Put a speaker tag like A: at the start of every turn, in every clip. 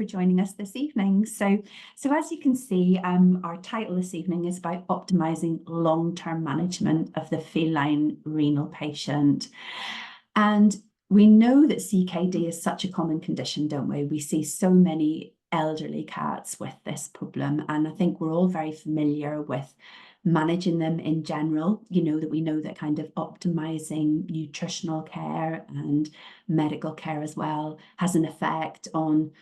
A: for joining us this evening. So as you can see, our title this evening is about optimising long-term management of the feline renal patient. And we know that CKD is such a common condition, don't we? We see so many elderly cats with this problem, and I think we're all very familiar with managing them in general. You know, that we know that kind of optimizing nutritional care and medical care as well has an effect on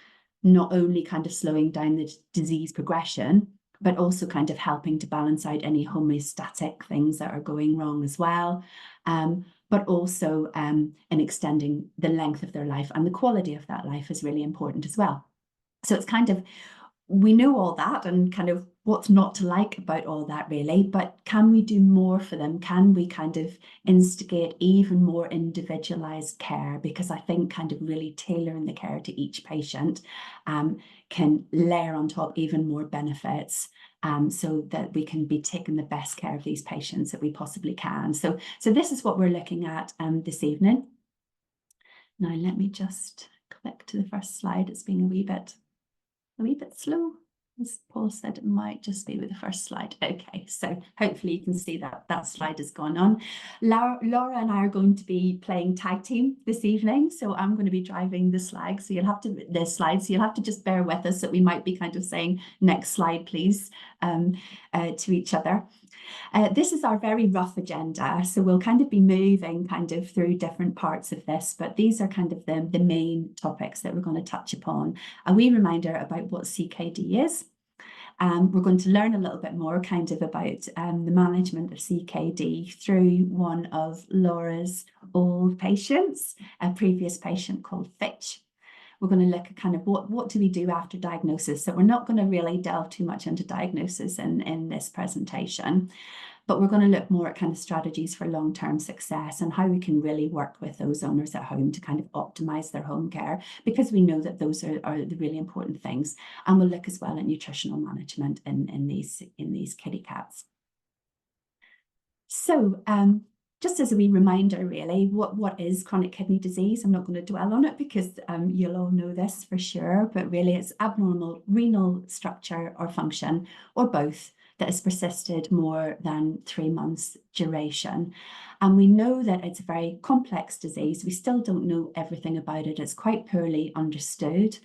A: not only kind of slowing down the disease progression, but also kind of helping to balance out any homeostatic things that are going wrong as well. But also in extending the length of their life, and the quality of that life is really important as well. So it's kind of, we know all that and kind of what's not to like about all that really, but can we do more for them? Can we kind of instigate even more individualized care? Because I think kind of really tailoring the care to each patient can layer on top even more benefits, so that we can be taking the best care of these patients that we possibly can. So this is what we're looking at this evening. Now let me just click to the first slide. It's being a wee bit slow. As Paul said, it might just be with the first slide. Okay, so hopefully you can see that that slide has gone on. Laura and I are going to be playing tag team this evening, so I'm going to be driving the slide. So you'll have to just bear with us that we might be kind of saying next slide, please, to each other. This is our very rough agenda, so we'll kind of be moving kind of through different parts of this, but these are kind of the main topics that we're going to touch upon. A wee reminder about what CKD is. We're going to learn a little bit more kind of about the management of CKD through one of Laura's old patients, a previous patient called Fitch. We're going to look at kind of what do we do after diagnosis. So we're not going to really delve too much into diagnosis in this presentation, but we're going to look more at kind of strategies for long-term success and how we can really work with those owners at home to kind of optimize their home care, because we know that those are the really important things. And we'll look as well at nutritional management in these kitty cats. So just as a wee reminder, really, what is chronic kidney disease? I'm not going to dwell on it because you'll all know this for sure, but really it's abnormal renal structure or function, or both, that has persisted more than 3 months duration. And we know that it's a very complex disease. We still don't know everything about it. It's quite poorly understood.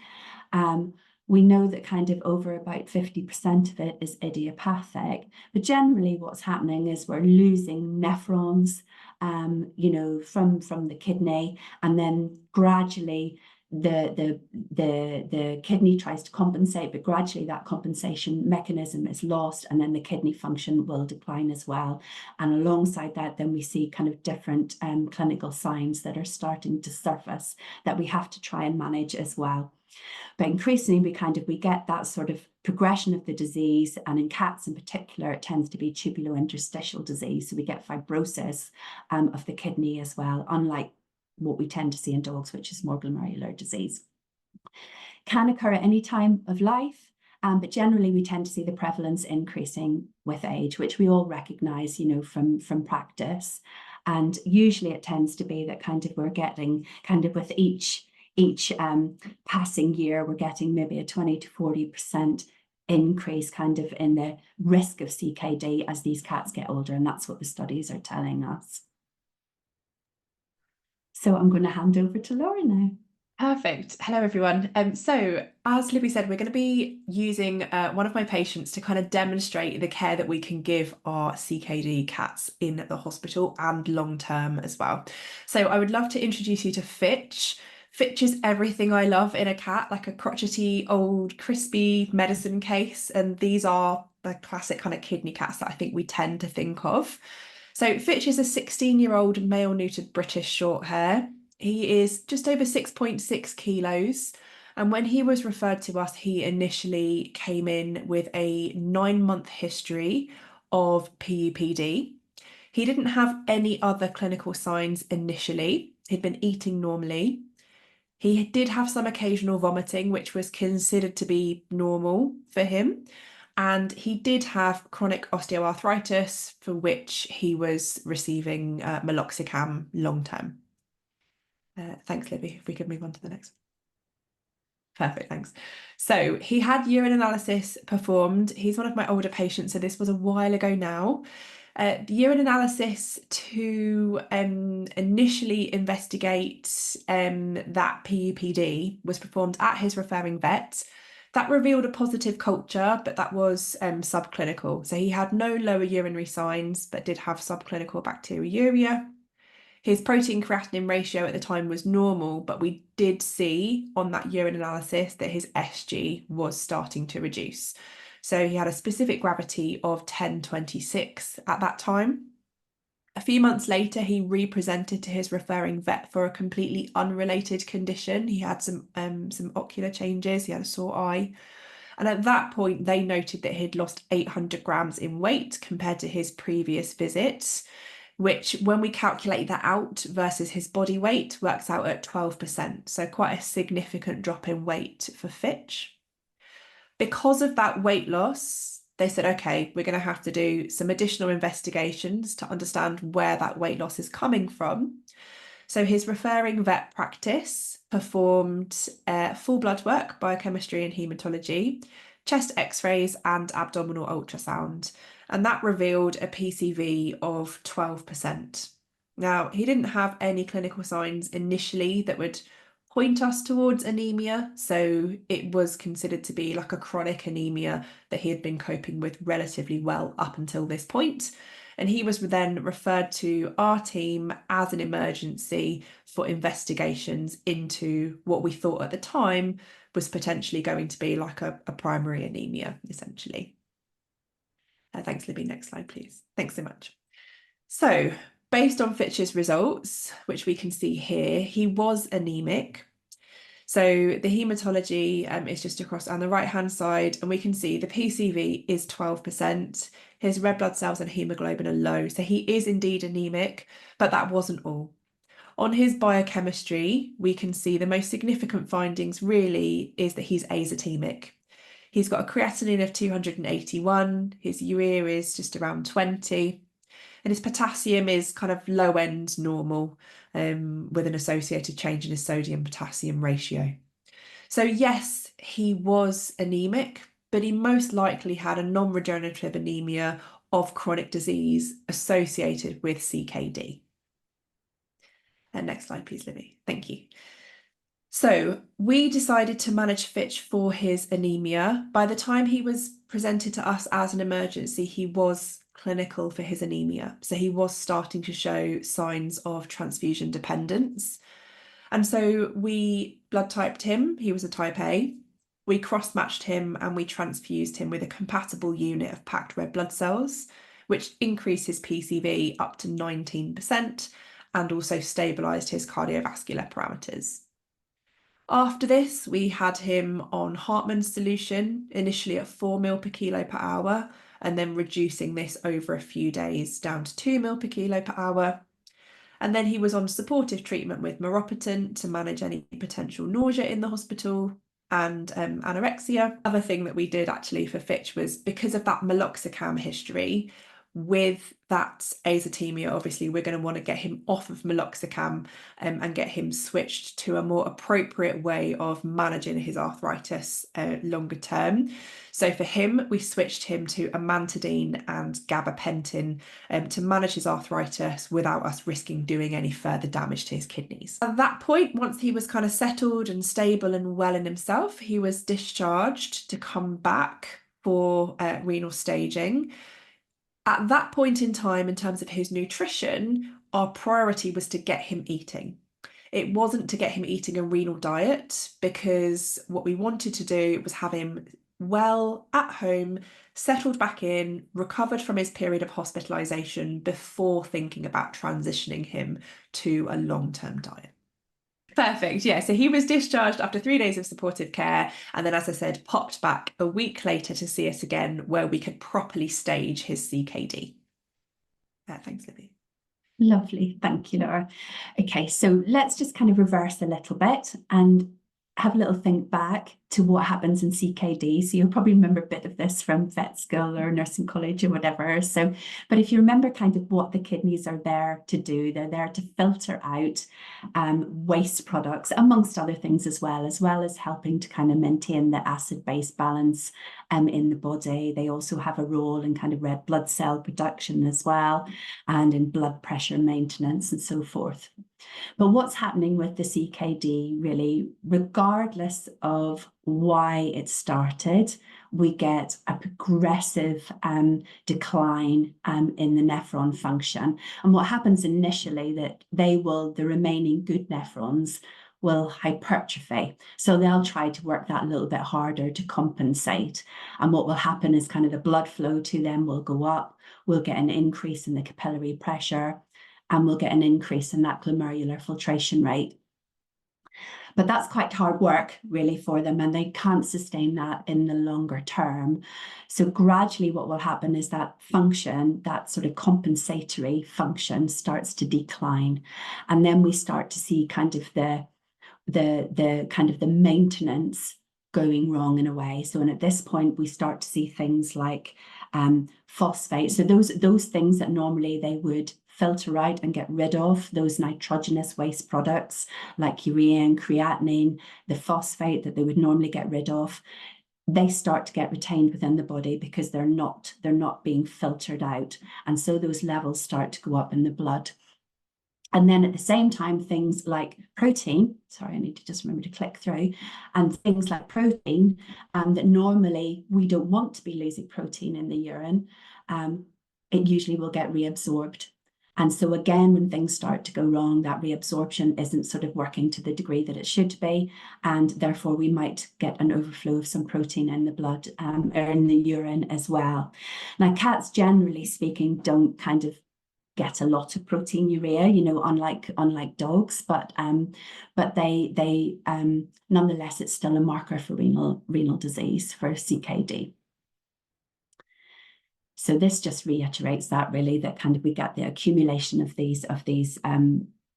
A: We know that kind of over about 50% of it is idiopathic, but generally what's happening is we're losing nephrons, you know, from the kidney, and then gradually the kidney tries to compensate, but gradually that compensation mechanism is lost, and then the kidney function will decline as well. And alongside that, then we see kind of different clinical signs that are starting to surface that we have to try and manage as well. But increasingly, we get that sort of progression of the disease, and in cats in particular, it tends to be tubulointerstitial disease. So we get fibrosis of the kidney as well, unlike what we tend to see in dogs, which is more glomerular disease. Can occur at any time of life, but generally we tend to see the prevalence increasing with age, which we all recognise, you know, from practice. And usually it tends to be that kind of we're getting kind of with each passing year, we're getting maybe a 20 to 40% increase kind of in the risk of CKD as these cats get older, and that's what the studies are telling us. So I'm going to hand over to Laura now.
B: Perfect. Hello, everyone. So as Libby said, we're going to be using one of my patients to kind of demonstrate the care that we can give our CKD cats in the hospital and long term as well. So I would love to introduce you to Fitch. Fitch is everything I love in a cat, like a crotchety, old, crispy medicine case. And these are the classic kind of kidney cats that I think we tend to think of. So Fitch is a 16-year-old male-neutered British short hair. He is just over 6.6 kilos. And when he was referred to us, he initially came in with a 9-month history of PUPD. He didn't have any other clinical signs initially. He'd been eating normally. He did have some occasional vomiting, which was considered to be normal for him. And he did have chronic osteoarthritis, for which he was receiving meloxicam long term. Thanks, Libby. If we could move on to the next. Perfect, thanks. So he had urine analysis performed. He's one of my older patients, so this was a while ago now. The urine analysis to initially investigate that PUPD was performed at his referring vet. That revealed a positive culture, but that was subclinical. So he had no lower urinary signs, but did have subclinical bacteriuria. His protein creatinine ratio at the time was normal, but we did see on that urine analysis that his SG was starting to reduce. So he had a specific gravity of 1026 at that time. A few months later, he re-presented to his referring vet for a completely unrelated condition. He had some ocular changes, he had a sore eye. And at that point, they noted that he'd lost 800 grams in weight compared to his previous visits, which when we calculate that out versus his body weight works out at 12%. So quite a significant drop in weight for Fitch. Because of that weight loss, they said, okay, we're going to have to do some additional investigations to understand where that weight loss is coming from. So his referring vet practice performed full blood work, biochemistry and haematology, chest x-rays and abdominal ultrasound. And that revealed a PCV of 12%. Now, he didn't have any clinical signs initially that would point us towards anemia, so it was considered to be like a chronic anemia that he had been coping with relatively well up until this point. And he was then referred to our team as an emergency for investigations into what we thought at the time was potentially going to be like a primary anemia, essentially. Thanks, Libby. Next slide, please. Thanks so much. So, based on Fitch's results, which we can see here, he was anemic. So the haematology is just across on the right-hand side, and we can see the PCV is 12%. His red blood cells and hemoglobin are low, so he is indeed anemic, but that wasn't all. On his biochemistry, we can see the most significant findings really is that he's azotemic. He's got a creatinine of 281, his urea is just around 20, and his potassium is kind of low end normal with an associated change in his sodium potassium ratio. So yes, he was anemic, but he most likely had a non-regenerative anemia of chronic disease associated with CKD. And next slide, please, Libby. Thank you. So we decided to manage Fitch for his anemia. By the time he was presented to us as an emergency, he was clinical for his anemia. So he was starting to show signs of transfusion dependence. And so we blood typed him. He was a type A. We cross-matched him and we transfused him with a compatible unit of packed red blood cells, which increased his PCV up to 19% and also stabilised his cardiovascular parameters. After this, we had him on Hartmann's solution, initially at 4 ml per kilo per hour, and then reducing this over a few days down to 2 ml per kilo per hour. And then he was on supportive treatment with meropenem to manage any potential nausea in the hospital and anorexia. Other thing that we did actually for Fitch was because of that meloxicam history, with that azotemia, obviously we're going to want to get him off of meloxicam and get him switched to a more appropriate way of managing his arthritis longer term. So for him, we switched him to amantadine and gabapentin to manage his arthritis without us risking doing any further damage to his kidneys. At that point, once he was kind of settled and stable and well in himself, he was discharged to come back for renal staging. At that point in time, in terms of his nutrition, our priority was to get him eating. It wasn't to get him eating a renal diet, because what we wanted to do was have him well at home, settled back in, recovered from his period of hospitalisation before thinking about transitioning him to a long-term diet. Perfect. Yeah, so he was discharged after 3 days of supportive care, and then, as I said, popped back a week later to see us again, where we could properly stage his CKD. Thanks, Libby.
A: Lovely. Thank you, Laura. Okay, so let's just kind of reverse a little bit and have a little think back to what happens in CKD. So you'll probably remember a bit of this from vet school or nursing college or whatever. So, but if you remember kind of what the kidneys are there to do, they're there to filter out waste products, amongst other things as well as helping to kind of maintain the acid-base balance in the body. They also have a role in kind of red blood cell production as well, and in blood pressure maintenance and so forth. But what's happening with the CKD, really, regardless of why it started, we get a progressive decline in the nephron function. And what happens initially, that the remaining good nephrons will hypertrophy. So they'll try to work that a little bit harder to compensate. And what will happen is kind of the blood flow to them will go up. We'll get an increase in the capillary pressure, and we'll get an increase in that glomerular filtration rate. But that's quite hard work, really, for them, and they can't sustain that in the longer term. So gradually what will happen is that function, that sort of compensatory function, starts to decline. And then we start to see kind of the maintenance going wrong in a way. So, and at this point, we start to see things like phosphate. So those things that normally they would filter out and get rid of, those nitrogenous waste products like urea and creatinine, the phosphate that they would normally get rid of, they start to get retained within the body because they're not being filtered out. And so those levels start to go up in the blood. And then at the same time, things like protein, sorry, I need to just remember to click through, and things like protein that normally we don't want to be losing protein in the urine, it usually will get reabsorbed. And so again, when things start to go wrong, that reabsorption isn't sort of working to the degree that it should be, and therefore we might get an overflow of some protein in the blood or in the urine as well. Now, cats, generally speaking, don't kind of get a lot of proteinuria, you know, unlike dogs, but they nonetheless, it's still a marker for renal disease, for CKD. So this just reiterates that, really, that kind of we get the accumulation of these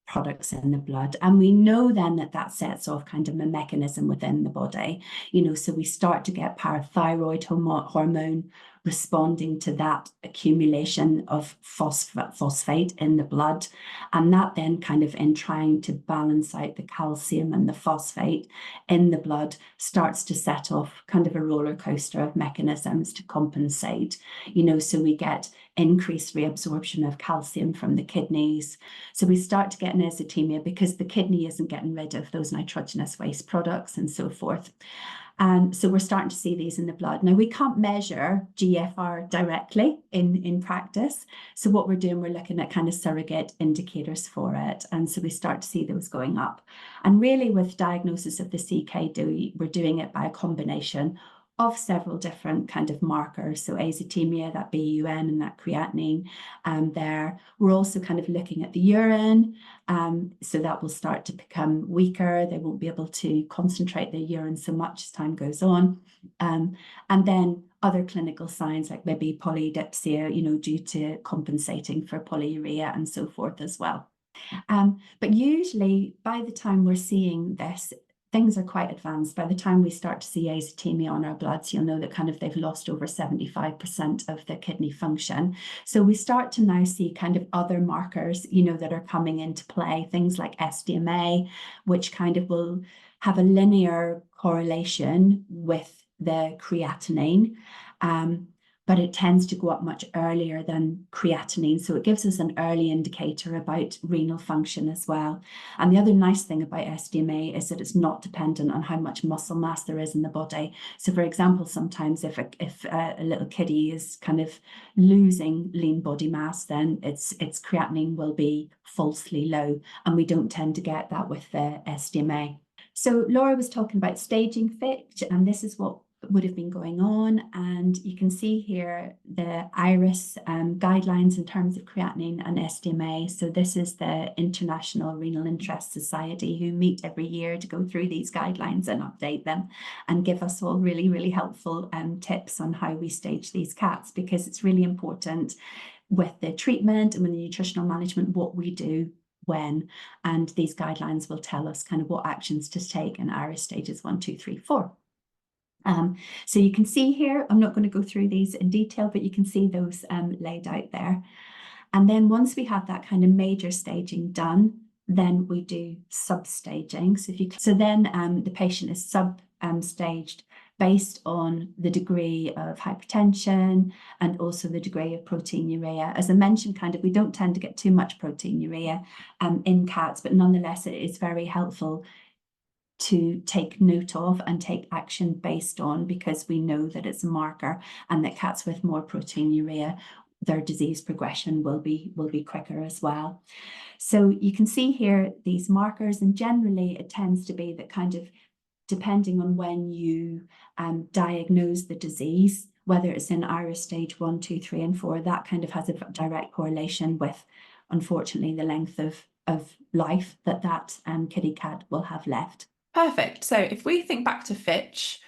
A: products in the blood. And we know then that sets off kind of a mechanism within the body, you know, so we start to get parathyroid hormone responding to that accumulation of phosphate in the blood. And that then kind of, in trying to balance out the calcium and the phosphate in the blood, starts to set off kind of a roller coaster of mechanisms to compensate, you know, so we get increased reabsorption of calcium from the kidneys. So we start to get an azotemia because the kidney isn't getting rid of those nitrogenous waste products and so forth. And so we're starting to see these in the blood. Now, we can't measure GFR directly in practice. So what we're doing, we're looking at kind of surrogate indicators for it. And so we start to see those going up. And really, with diagnosis of the CKD, we're doing it by a combination of several different kind of markers. So azotemia, that BUN and that creatinine there. We're also kind of looking at the urine. So that will start to become weaker. They won't be able to concentrate their urine so much as time goes on. And then other clinical signs like maybe polydipsia, you know, due to compensating for polyuria and so forth as well. But usually by the time we're seeing this, things are quite advanced. By the time we start to see azotemia on our bloods, you'll know that kind of they've lost over 75% of the kidney function. So we start to now see kind of other markers, you know, that are coming into play, things like SDMA, which kind of will have a linear correlation with the creatinine. But it tends to go up much earlier than creatinine. So it gives us an early indicator about renal function as well. And the other nice thing about SDMA is that it's not dependent on how much muscle mass there is in the body. So for example, sometimes if a little kiddie is kind of losing lean body mass, then its creatinine will be falsely low. And we don't tend to get that with the SDMA. So Laura was talking about staging fit, and this is what would have been going on, and you can see here the IRIS guidelines in terms of creatinine and SDMA. So this is the International Renal Interest Society, who meet every year to go through these guidelines and update them and give us all really, really helpful tips on how we stage these cats, because it's really important with the treatment and with the nutritional management what we do when, and these guidelines will tell us kind of what actions to take in IRIS stages 1, 2, 3, 4. So you can see here, I'm not going to go through these in detail, but you can see those laid out there. And then once we have that kind of major staging done, then we do sub-staging. So then the patient is staged based on the degree of hypertension and also the degree of proteinuria. As I mentioned, we don't tend to get too much proteinuria in cats, but nonetheless, it is very helpful to take note of and take action based on, because we know that it's a marker and that cats with more proteinuria, their disease progression will be quicker as well. So you can see here these markers, and generally it tends to be that depending on when you diagnose the disease, whether it's in IRIS stage 1, 2, 3, and 4, that has a direct correlation with, unfortunately, the length of life that kitty cat will have left.
B: Perfect. So if we think back to Fitch,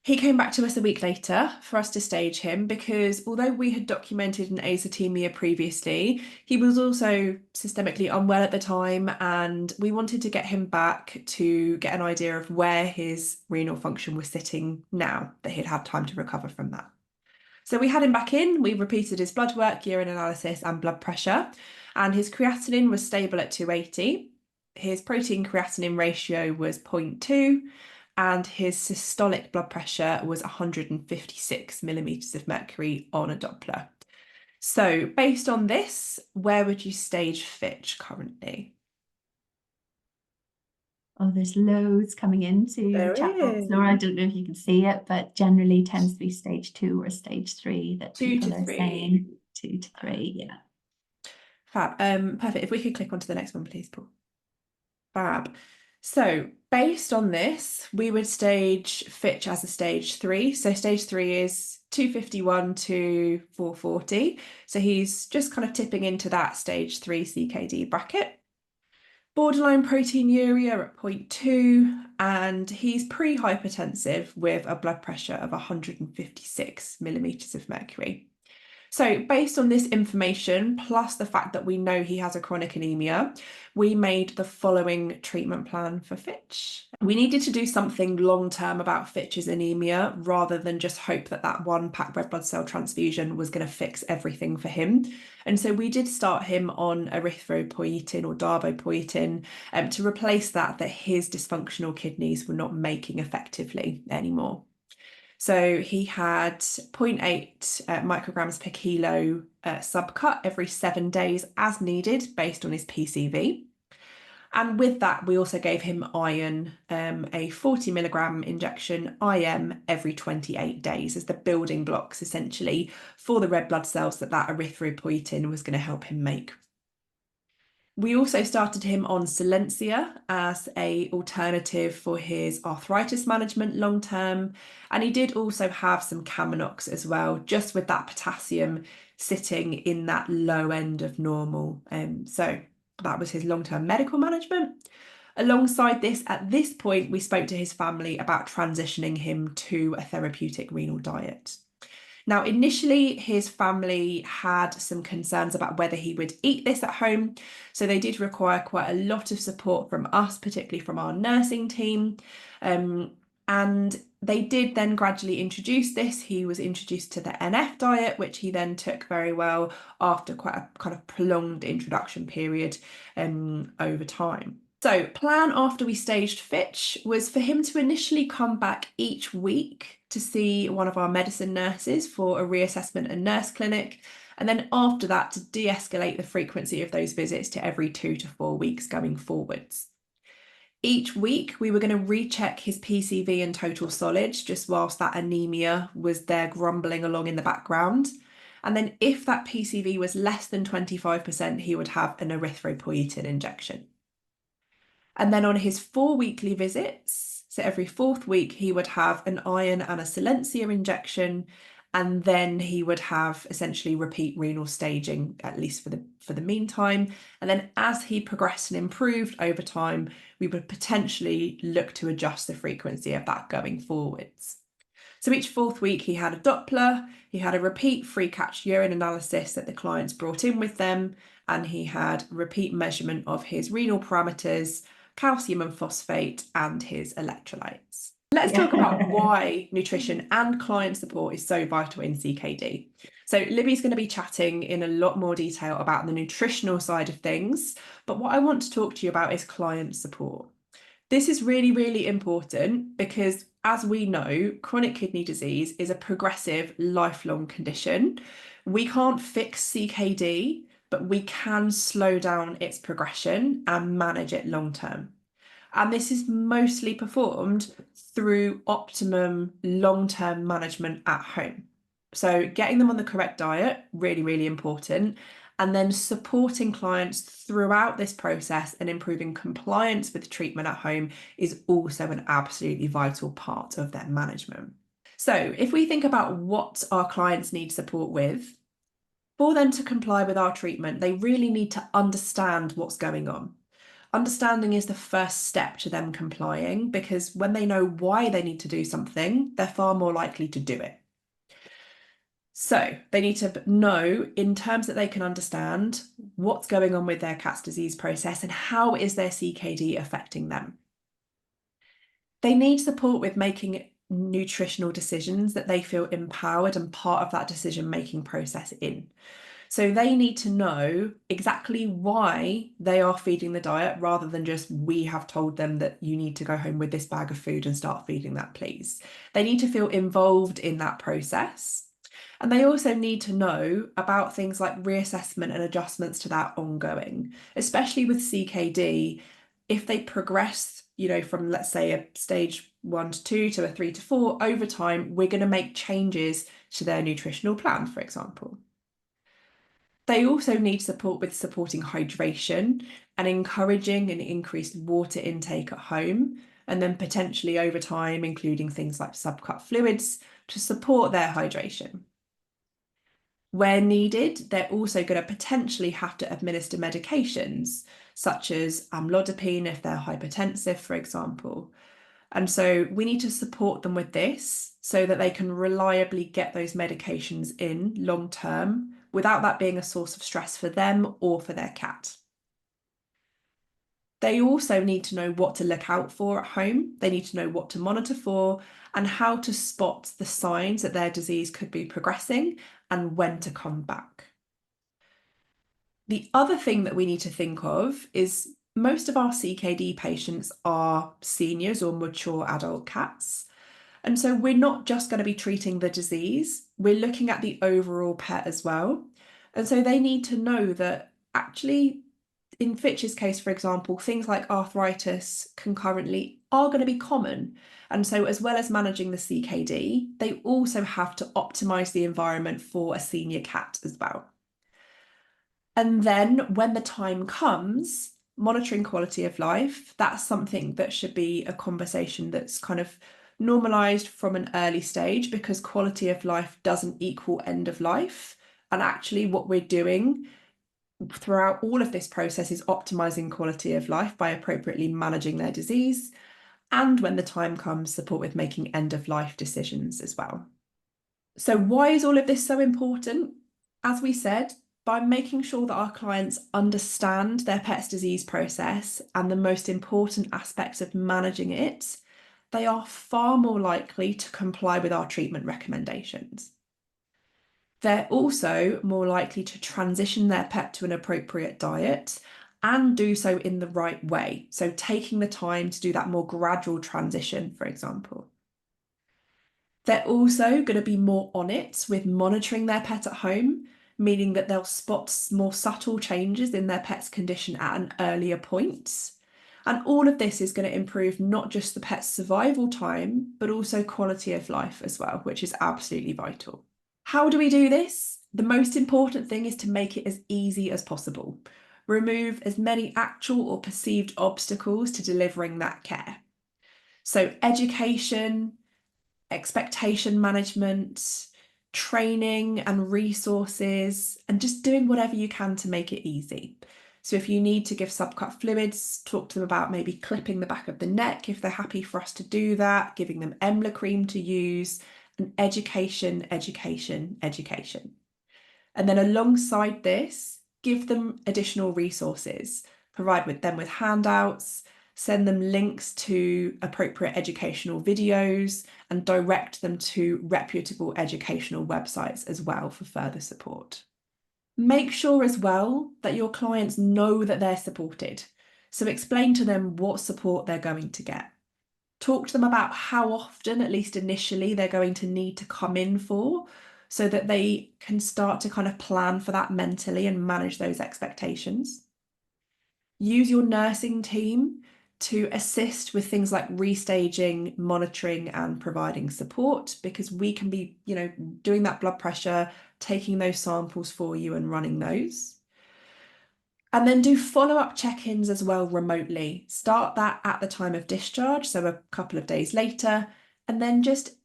B: he came back to us a week later for us to stage him, because although we had documented an azotemia previously, he was also systemically unwell at the time, and we wanted to get him back to get an idea of where his renal function was sitting now that he'd had time to recover from that. So we had him back in, we repeated his blood work, urine analysis and blood pressure, and his creatinine was stable at 280. His protein creatinine ratio was 0.2, and his systolic blood pressure was 156 millimeters of mercury on a Doppler. So based on this, where would you stage Fitch currently?
A: Oh, there's loads coming into the chat box, Laura. I don't know if you can see it, but generally tends to be stage 2 or stage 3 that
B: 2
A: people
B: to
A: are
B: 3.
A: saying. 2 to 3, yeah.
B: Fab. Perfect. If we could click onto the next one, please, Paul. Fab. So based on this, we would stage Fitch as a stage 3. So stage 3 is 251 to 440. So he's just tipping into that stage 3 CKD bracket. Borderline proteinuria at 0.2, and he's pre-hypertensive with a blood pressure of 156 millimeters of mercury. So based on this information, plus the fact that we know he has a chronic anemia, we made the following treatment plan for Fitch. We needed to do something long-term about Fitch's anemia, rather than just hope that that one packed red blood cell transfusion was going to fix everything for him. And so we did start him on erythropoietin or darbepoietin to replace that his dysfunctional kidneys were not making effectively anymore. So he had 0.8 micrograms per kilo subcut every 7 days as needed based on his PCV. And with that, we also gave him iron, a 40 milligram injection IM every 28 days as the building blocks essentially for the red blood cells that erythropoietin was going to help him make. We also started him on Silencia as an alternative for his arthritis management long term, and he did also have some Caminox as well, just with that potassium sitting in that low end of normal. So that was his long-term medical management. Alongside this, at this point, we spoke to his family about transitioning him to a therapeutic renal diet. Now, initially, his family had some concerns about whether he would eat this at home. So they did require quite a lot of support from us, particularly from our nursing team. And they did then gradually introduce this. He was introduced to the NF diet, which he then took very well after quite a prolonged introduction period over time. So plan after we staged Fitch was for him to initially come back each week to see one of our medicine nurses for a reassessment and nurse clinic. And then after that, to de-escalate the frequency of those visits to every 2 to 4 weeks going forwards. Each week, we were going to recheck his PCV and total solids, just whilst that anemia was there grumbling along in the background. And then if that PCV was less than 25%, he would have an erythropoietin injection. And then on his 4 weekly visits, so every 4th week, he would have an iron and a Silencia injection, and then he would have essentially repeat renal staging, at least for the meantime. And then as he progressed and improved over time, we would potentially look to adjust the frequency of that going forwards. So each 4th week, he had a Doppler, he had a repeat free catch urine analysis that the clients brought in with them, and he had repeat measurement of his renal parameters, calcium and phosphate, and his electrolytes. Let's talk about why nutrition and client support is so vital in CKD. So Libby's going to be chatting in a lot more detail about the nutritional side of things, but what I want to talk to you about is client support. This is really, really important because, as we know, chronic kidney disease is a progressive, lifelong condition. We can't fix CKD, but we can slow down its progression and manage it long term. And this is mostly performed through optimum long-term management at home. So getting them on the correct diet, really, really important. And then supporting clients throughout this process and improving compliance with treatment at home is also an absolutely vital part of their management. So if we think about what our clients need support with, for them to comply with our treatment, they really need to understand what's going on. Understanding is the first step to them complying, because when they know why they need to do something, they're far more likely to do it. So they need to know, in terms that they can understand, what's going on with their cat's disease process and how is their CKD affecting them. They need support with making nutritional decisions that they feel empowered and part of that decision-making process in. So they need to know exactly why they are feeding the diet, rather than just, we have told them that you need to go home with this bag of food and start feeding that, please. They need to feel involved in that process. And they also need to know about things like reassessment and adjustments to that ongoing, especially with CKD. If they progress, from, let's say, a stage 1 to 2 to a 3 to 4, over time, we're going to make changes to their nutritional plan, for example. They also need support with supporting hydration and encouraging an increased water intake at home, and then potentially over time, including things like subcut fluids to support their hydration. Where needed, they're also going to potentially have to administer medications, such as amlodipine if they're hypertensive, for example. And so we need to support them with this so that they can reliably get those medications in long term without that being a source of stress for them or for their cat. They also need to know what to look out for at home. They need to know what to monitor for and how to spot the signs that their disease could be progressing and when to come back. The other thing that we need to think of is, most of our CKD patients are seniors or mature adult cats. And so we're not just going to be treating the disease, we're looking at the overall pet as well. And so they need to know that actually, in Fitch's case, for example, things like arthritis concurrently are going to be common. And so as well as managing the CKD, they also have to optimize the environment for a senior cat as well. And then when the time comes, monitoring quality of life, that's something that should be a conversation that's kind of normalized from an early stage, because quality of life doesn't equal end of life. And actually what we're doing throughout all of this process is optimizing quality of life by appropriately managing their disease. And when the time comes, support with making end of life decisions as well. So why is all of this so important? As we said, by making sure that our clients understand their pet's disease process and the most important aspects of managing it, they are far more likely to comply with our treatment recommendations. They're also more likely to transition their pet to an appropriate diet and do so in the right way. So taking the time to do that more gradual transition, for example. They're also going to be more on it with monitoring their pet at home, meaning that they'll spot more subtle changes in their pet's condition at an earlier point. And all of this is going to improve not just the pet's survival time, but also quality of life as well, which is absolutely vital. How do we do this? The most important thing is to make it as easy as possible. Remove as many actual or perceived obstacles to delivering that care. So education, expectation management, training and resources, and just doing whatever you can to make it easy. So if you need to give subcut fluids, talk to them about maybe clipping the back of the neck if they're happy for us to do that, giving them Emla cream to use, and education, education, education. And then alongside this, give them additional resources, provide them with handouts, send them links to appropriate educational videos, and direct them to reputable educational websites as well for further support. Make sure as well that your clients know that they're supported. So explain to them what support they're going to get. Talk to them about how often, at least initially, they're going to need to come in for, so that they can start to kind of plan for that mentally and manage those expectations. Use your nursing team to assist with things like restaging, monitoring, and providing support, because we can be, doing that blood pressure, taking those samples for you and running those. And then do follow-up check-ins as well remotely. Start that at the time of discharge, so a couple of days later, and then just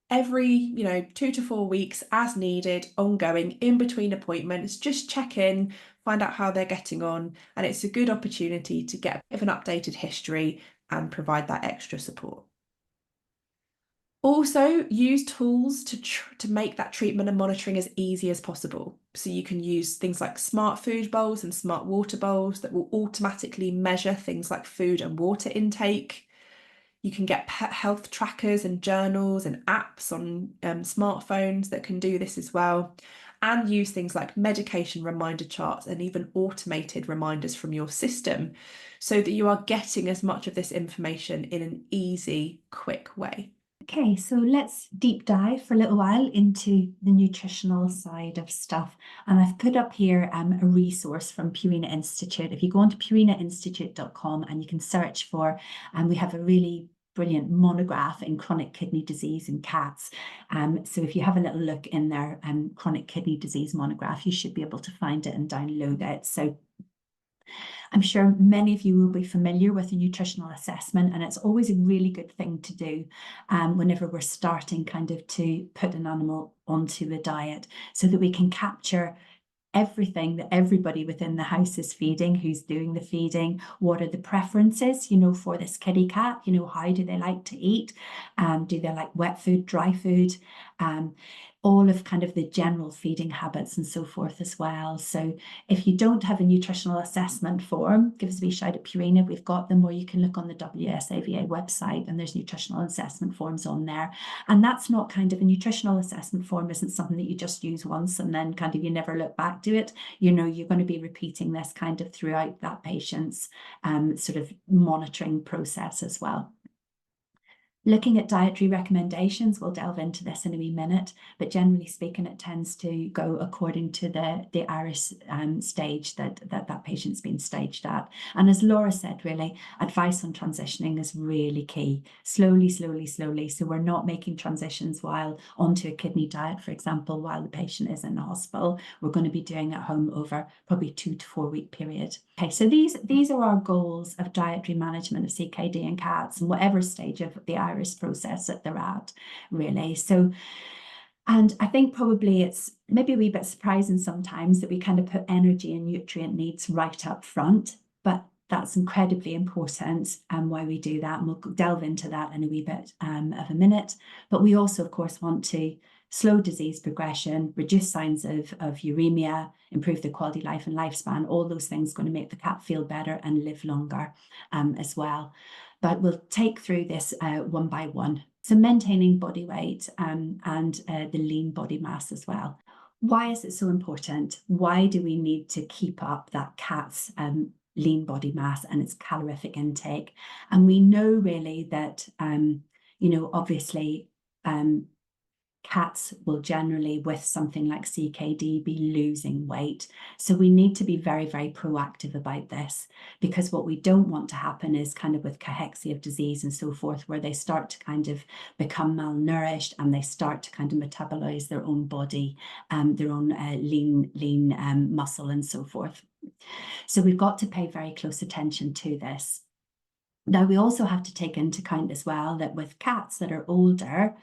B: every 2 to 4 weeks as needed, ongoing, in between appointments, just check in, find out how they're getting on, and it's a good opportunity to get a bit of an updated history and provide that extra support. Also, use tools to make that treatment and monitoring as easy as possible. So you can use things like smart food bowls and smart water bowls that will automatically measure things like food and water intake. You can get pet health trackers and journals and apps on smartphones that can do this as well. And use things like medication reminder charts and even automated reminders from your system, so that you are getting as much of this information in an easy, quick way.
A: Okay, so let's deep dive for a little while into the nutritional side of stuff. And I've put up here a resource from Purina Institute. If you go onto purinainstitute.com and you can search for, and we have a really brilliant monograph in chronic kidney disease in cats. So if you have a little look in their chronic kidney disease monograph, you should be able to find it and download it. So I'm sure many of you will be familiar with a nutritional assessment, and it's always a really good thing to do whenever we're starting kind of to put an animal onto a diet, so that we can capture everything that everybody within the house is feeding, who's doing the feeding, what are the preferences, for this kitty cat, how do they like to eat, do they like wet food, dry food, all of kind of the general feeding habits and so forth as well. So if you don't have a nutritional assessment form, give us a wee shout at Purina. We've got them, or you can look on the WSAVA website and there's nutritional assessment forms on there. And that's not kind of a nutritional assessment form isn't something that you just use once and then kind of you never look back to it. You're going to be repeating this kind of throughout that patient's sort of monitoring process as well. Looking at dietary recommendations, we'll delve into this in a wee minute, but generally speaking, it tends to go according to the IRIS stage that patient's been staged at. And as Laura said, really, advice on transitioning is really key. Slowly, slowly, slowly. So we're not making transitions while onto a kidney diet, for example, while the patient is in the hospital. We're going to be doing at home over probably 2 to 4 week period. Okay, so these are our goals of dietary management of CKD in cats, and whatever stage of the IRIS process that they're at, really. So, and I think probably it's maybe a wee bit surprising sometimes that we kind of put energy and nutrient needs right up front, but that's incredibly important and why we do that. And we'll delve into that in a wee bit of a minute. But we also, of course, want to slow disease progression, reduce signs of uremia, improve the quality of life and lifespan. All those things are going to make the cat feel better and live longer as well. But we'll take through this one by one. So maintaining body weight and the lean body mass as well. Why is it so important? Why do we need to keep up that cat's lean body mass and its calorific intake? And we know really that, obviously, cats will generally, with something like CKD, be losing weight. So we need to be very, very proactive about this, because what we don't want to happen is kind of with cachexia of disease and so forth, where they start to kind of become malnourished and they start to kind of metabolize their own body, their own lean muscle and so forth. So we've got to pay very close attention to this. Now, we also have to take into account as well that with cats that are older,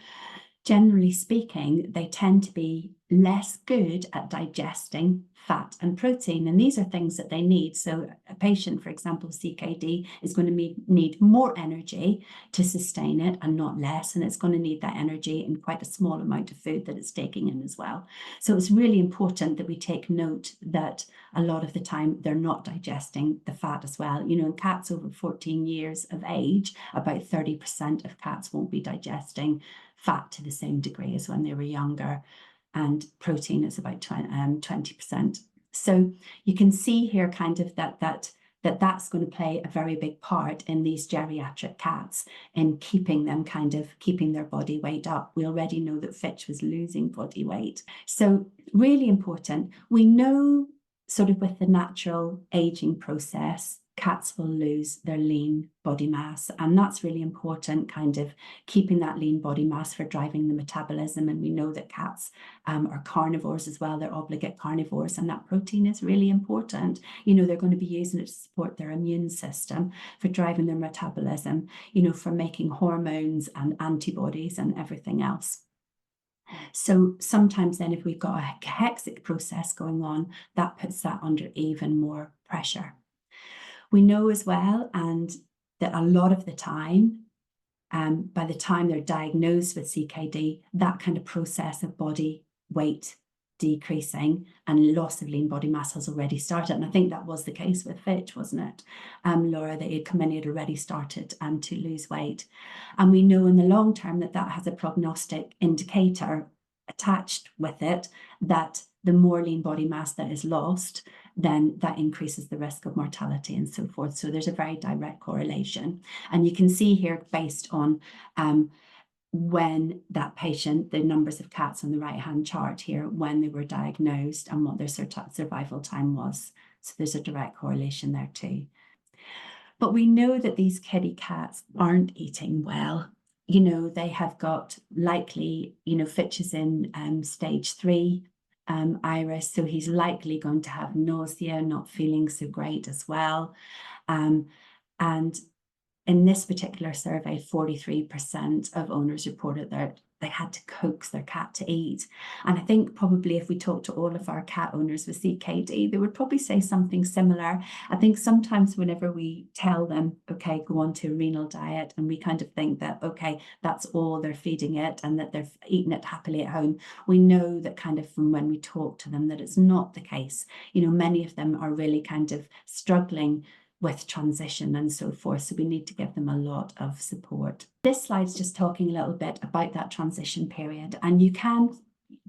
A: generally speaking, they tend to be less good at digesting fat and protein, and these are things that they need. So a patient, for example, with CKD is going to need more energy to sustain it and not less, and it's going to need that energy in quite a small amount of food that it's taking in as well. So it's really important that we take note that a lot of the time they're not digesting the fat as well. You know, in cats over 14 years of age, about 30% of cats won't be digesting fat to the same degree as when they were younger, and protein is about 20%. So you can see here kind of that's going to play a very big part in these geriatric cats in keeping their body weight up. We already know that Fitch was losing body weight. So really important. We know sort of with the natural aging process, cats will lose their lean body mass, and that's really important, kind of keeping that lean body mass for driving the metabolism. And we know that cats are carnivores as well. They're obligate carnivores, and that protein is really important. You know, they're going to be using it to support their immune system, for driving their metabolism, you know, for making hormones and antibodies and everything else. So sometimes then if we've got a cachexic process going on, that puts that under even more pressure. We know as well, and that a lot of the time, by the time they're diagnosed with CKD, that kind of process of body weight decreasing and loss of lean body mass has already started. And I think that was the case with Fitch, wasn't it, Laura, that he'd come in, he had already started to lose weight. And we know in the long term that that has a prognostic indicator attached with it, that the more lean body mass that is lost, then that increases the risk of mortality and so forth. So there's a very direct correlation. And you can see here, based on when that patient, the numbers of cats on the right-hand chart here, when they were diagnosed and what their survival time was. So there's a direct correlation there too. But we know that these kitty cats aren't eating well. You know, they have got likely, you know, Fitch is in stage 3. Iris, so he's likely going to have nausea, not feeling so great as well. And in this particular survey, 43% of owners reported that they had to coax their cat to eat. And I think probably if we talk to all of our cat owners with CKD, they would probably say something similar. I think sometimes whenever we tell them, okay, go on to a renal diet, and we kind of think that, okay, that's all they're feeding it and that they're eating it happily at home, we know that kind of from when we talk to them that it's not the case. You know, many of them are really kind of struggling with transition and so forth. So we need to give them a lot of support. This slide's just talking a little bit about that transition period, and you can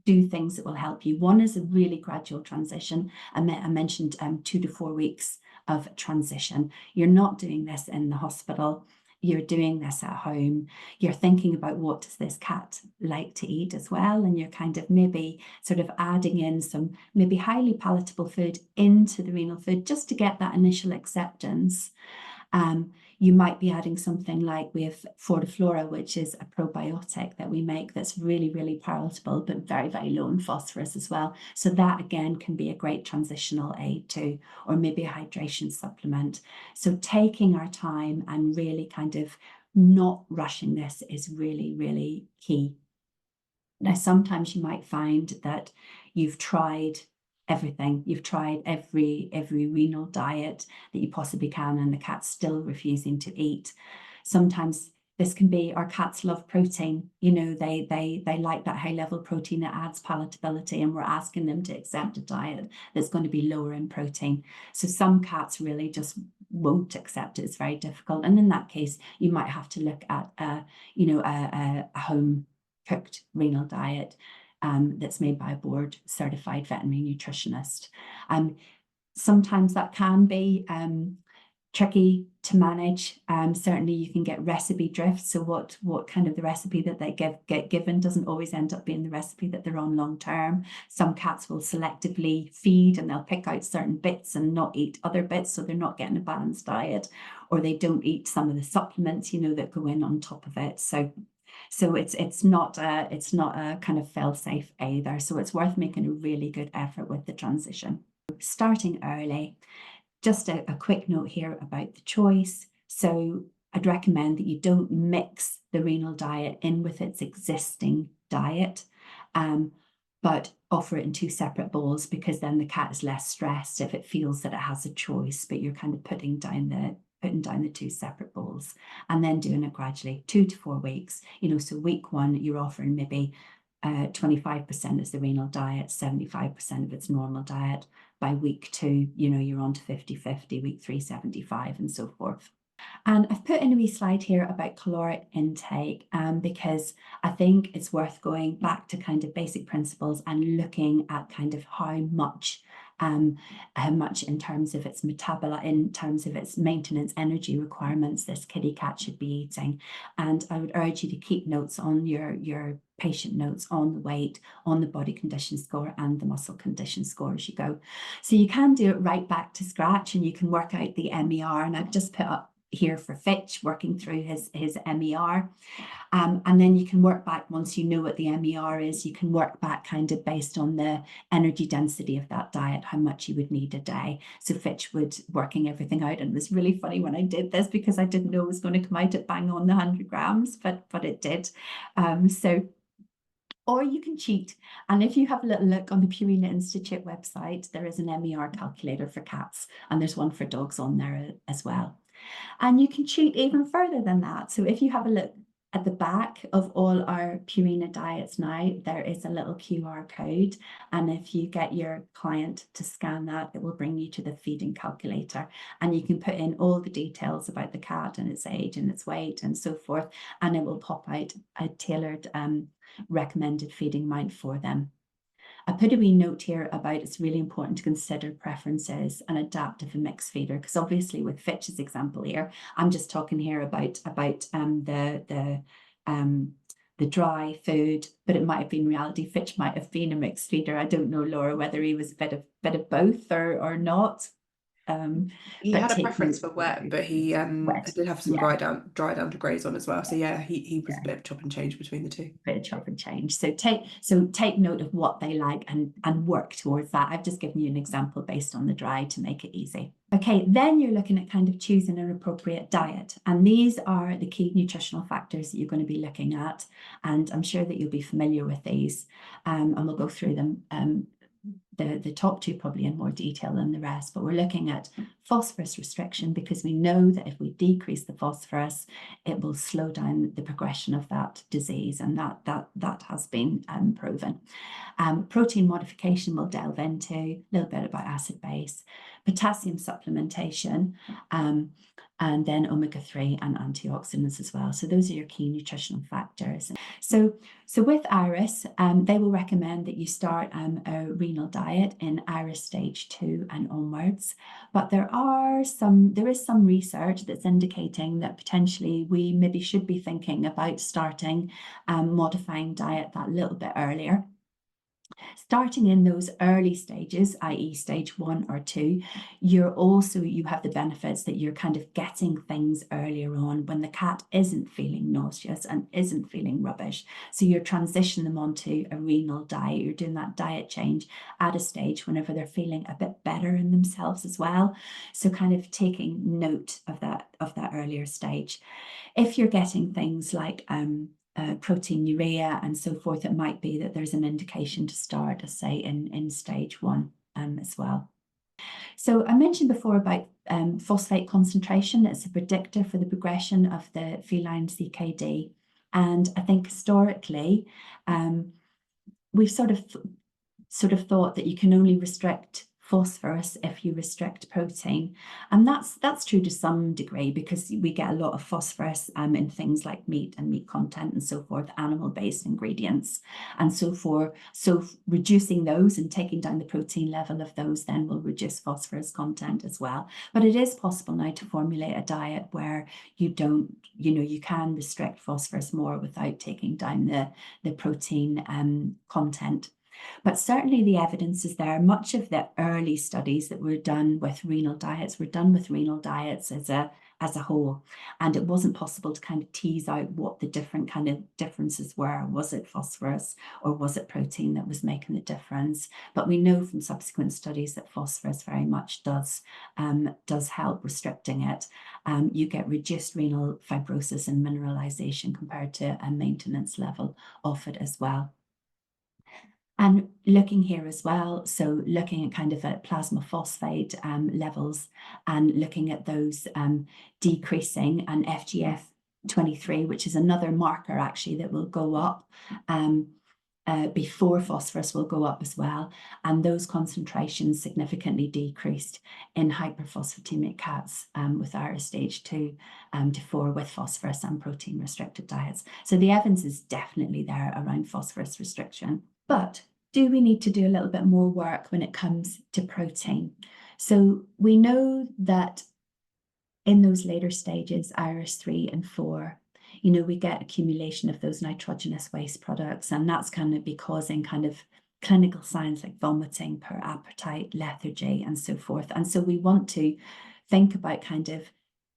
A: do things that will help you. One is a really gradual transition. I mentioned 2 to 4 weeks of transition. You're not doing this in the hospital. You're doing this at home. You're thinking about what does this cat like to eat as well, and you're kind of maybe sort of adding in some maybe highly palatable food into the renal food just to get that initial acceptance. You might be adding something like we have Fortiflora, which is a probiotic that we make that's really, really palatable, but very, very low in phosphorus as well. So that again can be a great transitional aid too, or maybe a hydration supplement. So taking our time and really kind of not rushing this is really, really key. Now, sometimes you might find that you've tried everything. You've tried every renal diet that you possibly can, and the cat's still refusing to eat. Sometimes this can be our cats love protein. You know, they like that high level protein that adds palatability, and we're asking them to accept a diet that's going to be lower in protein. So some cats really just won't accept it. It's very difficult. And in that case, you might have to look at a home cooked renal diet that's made by a board certified veterinary nutritionist. Sometimes that can be tricky to manage. Certainly you can get recipe drift. So what kind of the recipe that they get given doesn't always end up being the recipe that they're on long term. Some cats will selectively feed and they'll pick out certain bits and not eat other bits, so they're not getting a balanced diet, or they don't eat some of the supplements, you know, that go in on top of it. So it's not a kind of fail-safe either. So it's worth making a really good effort with the transition. Starting early. Just a quick note here about the choice. So I'd recommend that you don't mix the renal diet in with its existing diet. but offer it in 2 separate bowls, because then the cat is less stressed if it feels that it has a choice, but you're kind of putting down the 2 separate bowls, and then doing it gradually, 2 to 4 weeks. So week 1, you're offering maybe 25% is the renal diet, 75% of its normal diet. By week 2, you're on to 50-50, week 3, 75, and so forth. And I've put in a wee slide here about caloric intake, because I think it's worth going back to kind of basic principles and looking at kind of how much in terms of its in terms of its maintenance energy requirements this kitty cat should be eating. And I would urge you to keep notes on your patient notes on the weight, on the body condition score, and the muscle condition score as you go. So you can do it right back to scratch, and you can work out the MER. And I've just put up here for Fitch, working through his MER. And then you can work back, once you know what the MER is, you can work back kind of based on the energy density of that diet, how much you would need a day. So Fitch would working everything out, and it was really funny when I did this, because I didn't know it was going to come out at bang on the 100 grams, but it did. Or you can cheat. And if you have a little look on the Purina Institute website, there is an MER calculator for cats, and there's one for dogs on there as well. And you can cheat even further than that. So if you have a look at the back of all our Purina diets now, there is a little QR code. And if you get your client to scan that, it will bring you to the feeding calculator. And you can put in all the details about the cat and its age and its weight and so forth. And it will pop out a tailored recommended feeding amount for them. I put a wee note here about it's really important to consider preferences and adapt if a mixed feeder, because obviously with Fitch's example here, I'm just talking here about the dry food, but it might have been reality. Fitch might have been a mixed feeder. I don't know, Laura, whether he was a bit of both or not.
B: He
A: But
B: had a
A: take
B: preference
A: note
B: for
A: of
B: wet, but he
A: wet.
B: did have some
A: Yeah.
B: dry down to graze on as well. So yeah, he was
A: Yeah.
B: a bit of chop and change between the two.
A: Bit of chop and change. So take note of what they like and work towards that. I've just given you an example based on the dry to make it easy. Okay, then you're looking at kind of choosing an appropriate diet. And these are the key nutritional factors that you're going to be looking at. And I'm sure that you'll be familiar with these. And we'll go through them. The top 2 probably in more detail than the rest, but we're looking at phosphorus restriction, because we know that if we decrease the phosphorus, it will slow down the progression of that disease, and that has been proven. Protein modification we'll delve into, a little bit about acid base, potassium supplementation, and then omega-3 and antioxidants as well. So those are your key nutritional factors. So with IRIS, they will recommend that you start a renal diet in IRIS stage 2 and onwards. But there is some research that's indicating that potentially we maybe should be thinking about starting modifying diet that little bit earlier. Starting in those early stages, i.e. stage 1 or 2, you have the benefits that you're kind of getting things earlier on when the cat isn't feeling nauseous and isn't feeling rubbish. So you're transitioning them onto a renal diet. You're doing that diet change at a stage whenever they're feeling a bit better in themselves as well. So kind of taking note of that earlier stage. If you're getting things like proteinuria and so forth, it might be that there's an indication to start, say, in stage 1 as well. So I mentioned before about phosphate concentration. It's a predictor for the progression of the feline CKD. And I think historically, we've sort of thought that you can only restrict phosphorus if you restrict protein. And that's true to some degree, because we get a lot of phosphorus in things like meat and meat content and so forth, animal-based ingredients. And so reducing those and taking down the protein level of those then will reduce phosphorus content as well. But it is possible now to formulate a diet where you can restrict phosphorus more without taking down the protein content. But certainly the evidence is there. Much of the early studies that were done with renal diets as a whole. And it wasn't possible to kind of tease out what the different kind of differences were. Was it phosphorus or was it protein that was making the difference? But we know from subsequent studies that phosphorus very much does help restricting it. You get reduced renal fibrosis and mineralization compared to a maintenance level of it as well. And looking here as well, so looking at kind of at plasma phosphate levels and looking at those decreasing, and FGF23, which is another marker actually that will go up before phosphorus will go up as well. And those concentrations significantly decreased in hyperphosphatemic cats with iris stage 2 to 4 with phosphorus and protein restricted diets. So the evidence is definitely there around phosphorus restriction. But do we need to do a little bit more work when it comes to protein? So we know that in those later stages, iris 3 and 4, we get accumulation of those nitrogenous waste products, and that's going to be causing kind of clinical signs like vomiting, poor appetite, lethargy, and so forth. And so we want to think about kind of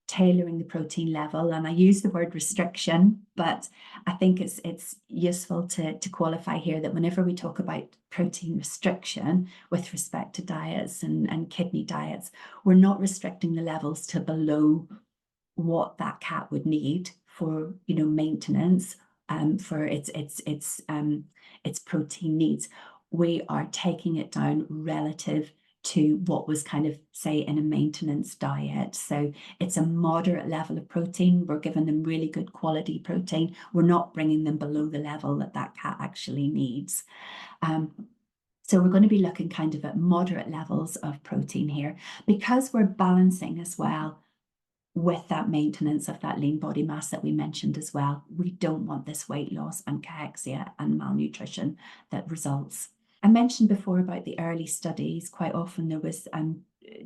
A: tailoring the protein level, and I use the word restriction, but I think it's useful to qualify here that whenever we talk about protein restriction with respect to diets and kidney diets, we're not restricting the levels to below what that cat would need for maintenance for its protein needs. We are taking it down relative to what was kind of, say, in a maintenance diet. So it's a moderate level of protein. We're giving them really good quality protein. We're not bringing them below the level that that cat actually needs. So we're going to be looking kind of at moderate levels of protein here, because we're balancing as well with that maintenance of that lean body mass that we mentioned as well. We don't want this weight loss and cachexia and malnutrition that results. I mentioned before about the early studies. Quite often there was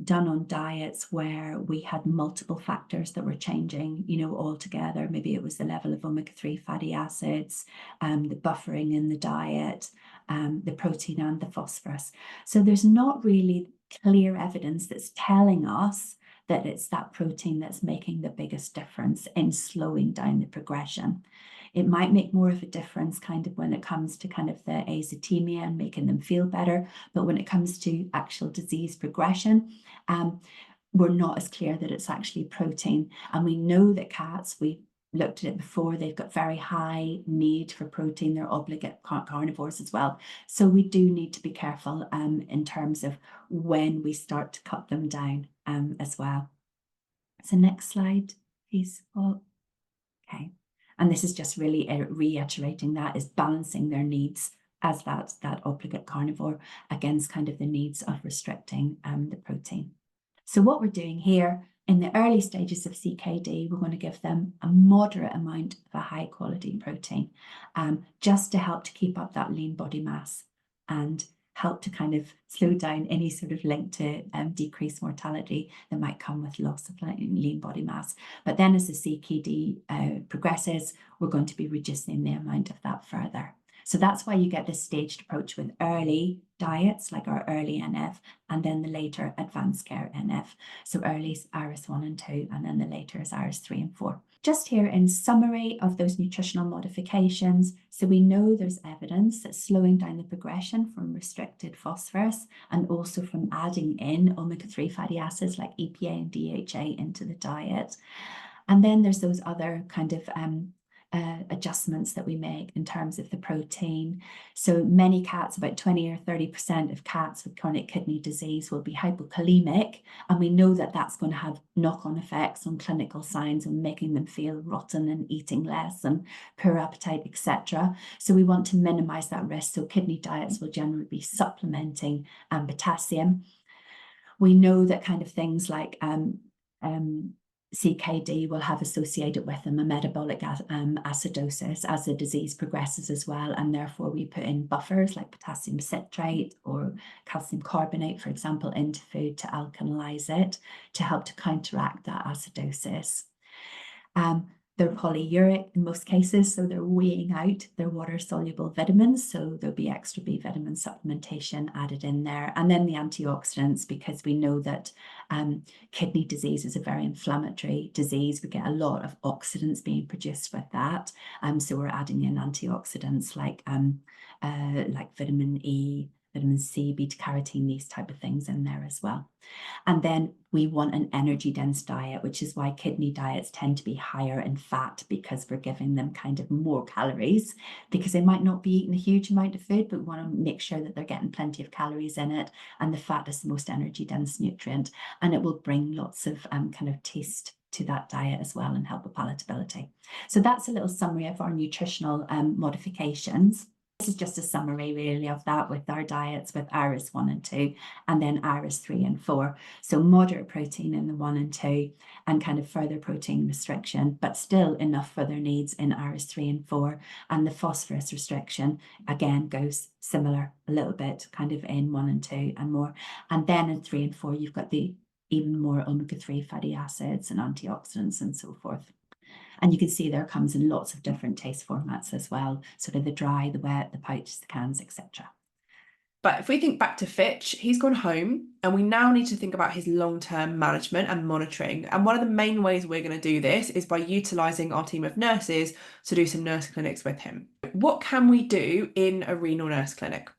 A: done on diets where we had multiple factors that were changing, all together. Maybe it was the level of omega-3 fatty acids, the buffering in the diet, the protein and the phosphorus. So there's not really clear evidence that's telling us that it's that protein that's making the biggest difference in slowing down the progression. It might make more of a difference kind of when it comes to kind of the azotemia and making them feel better, but when it comes to actual disease progression, we're not as clear that it's actually protein. And we know that cats, we looked at it before, they've got very high need for protein. They're obligate carnivores as well. So we do need to be careful in terms of when we start to cut them down as well. So next slide, please, Paul. Okay. And this is just really reiterating that is balancing their needs as that obligate carnivore against kind of the needs of restricting the protein. So what we're doing here in the early stages of CKD, we're going to give them a moderate amount of a high quality protein just to help to keep up that lean body mass and help to kind of slow down any sort of link to decreased mortality that might come with loss of lean body mass. But then as the CKD progresses, we're going to be reducing the amount of that further. So that's why you get this staged approach with early diets, like our early NF, and then the later advanced care NF. So early is iris 1 and 2, and then the later is iris 3 and 4. Just here in summary of those nutritional modifications, so we know there's evidence that slowing down the progression from restricted phosphorus and also from adding in omega-3 fatty acids like EPA and DHA into the diet. And then there's those other kind of adjustments that we make in terms of the protein. So many cats, about 20 or 30% of cats with chronic kidney disease will be hypokalemic, and we know that that's going to have knock-on effects on clinical signs and making them feel rotten and eating less and poor appetite, etc. So we want to minimize that risk. So kidney diets will generally be supplementing potassium. We know that kind of things like CKD will have associated with them a metabolic acidosis as the disease progresses as well, and therefore we put in buffers like potassium citrate or calcium carbonate, for example, into food to alkalize it to help to counteract that acidosis. They're polyuric in most cases, so they're weighing out their water-soluble vitamins, so there'll be extra B vitamin supplementation added in there. And then the antioxidants, because we know that kidney disease is a very inflammatory disease. We get a lot of oxidants being produced with that. So we're adding in antioxidants like vitamin E, vitamin C, beta carotene, these type of things in there as well. And then we want an energy dense diet, which is why kidney diets tend to be higher in fat, because we're giving them kind of more calories, because they might not be eating a huge amount of food, but we want to make sure that they're getting plenty of calories in it. And the fat is the most energy dense nutrient, and it will bring lots of kind of taste to that diet as well and help with palatability. So that's a little summary of our nutritional modifications. This is just a summary really of that with our diets with IRIS 1 and 2, and then IRIS 3 and 4. So moderate protein in the 1 and 2, and kind of further protein restriction, but still enough for their needs in IRIS 3 and 4. And the phosphorus restriction, again, goes similar a little bit, kind of in 1 and 2 and more. And then in 3 and 4, you've got the even more omega-3 fatty acids and antioxidants and so forth. And you can see there comes in lots of different taste formats as well, sort of the dry, the wet, the pouch, the cans, etc.
B: But if we think back to Fitch, he's gone home, and we now need to think about his long-term management and monitoring. And one of the main ways we're going to do this is by utilising our team of nurses to do some nurse clinics with him. What can we do in a renal nurse clinic?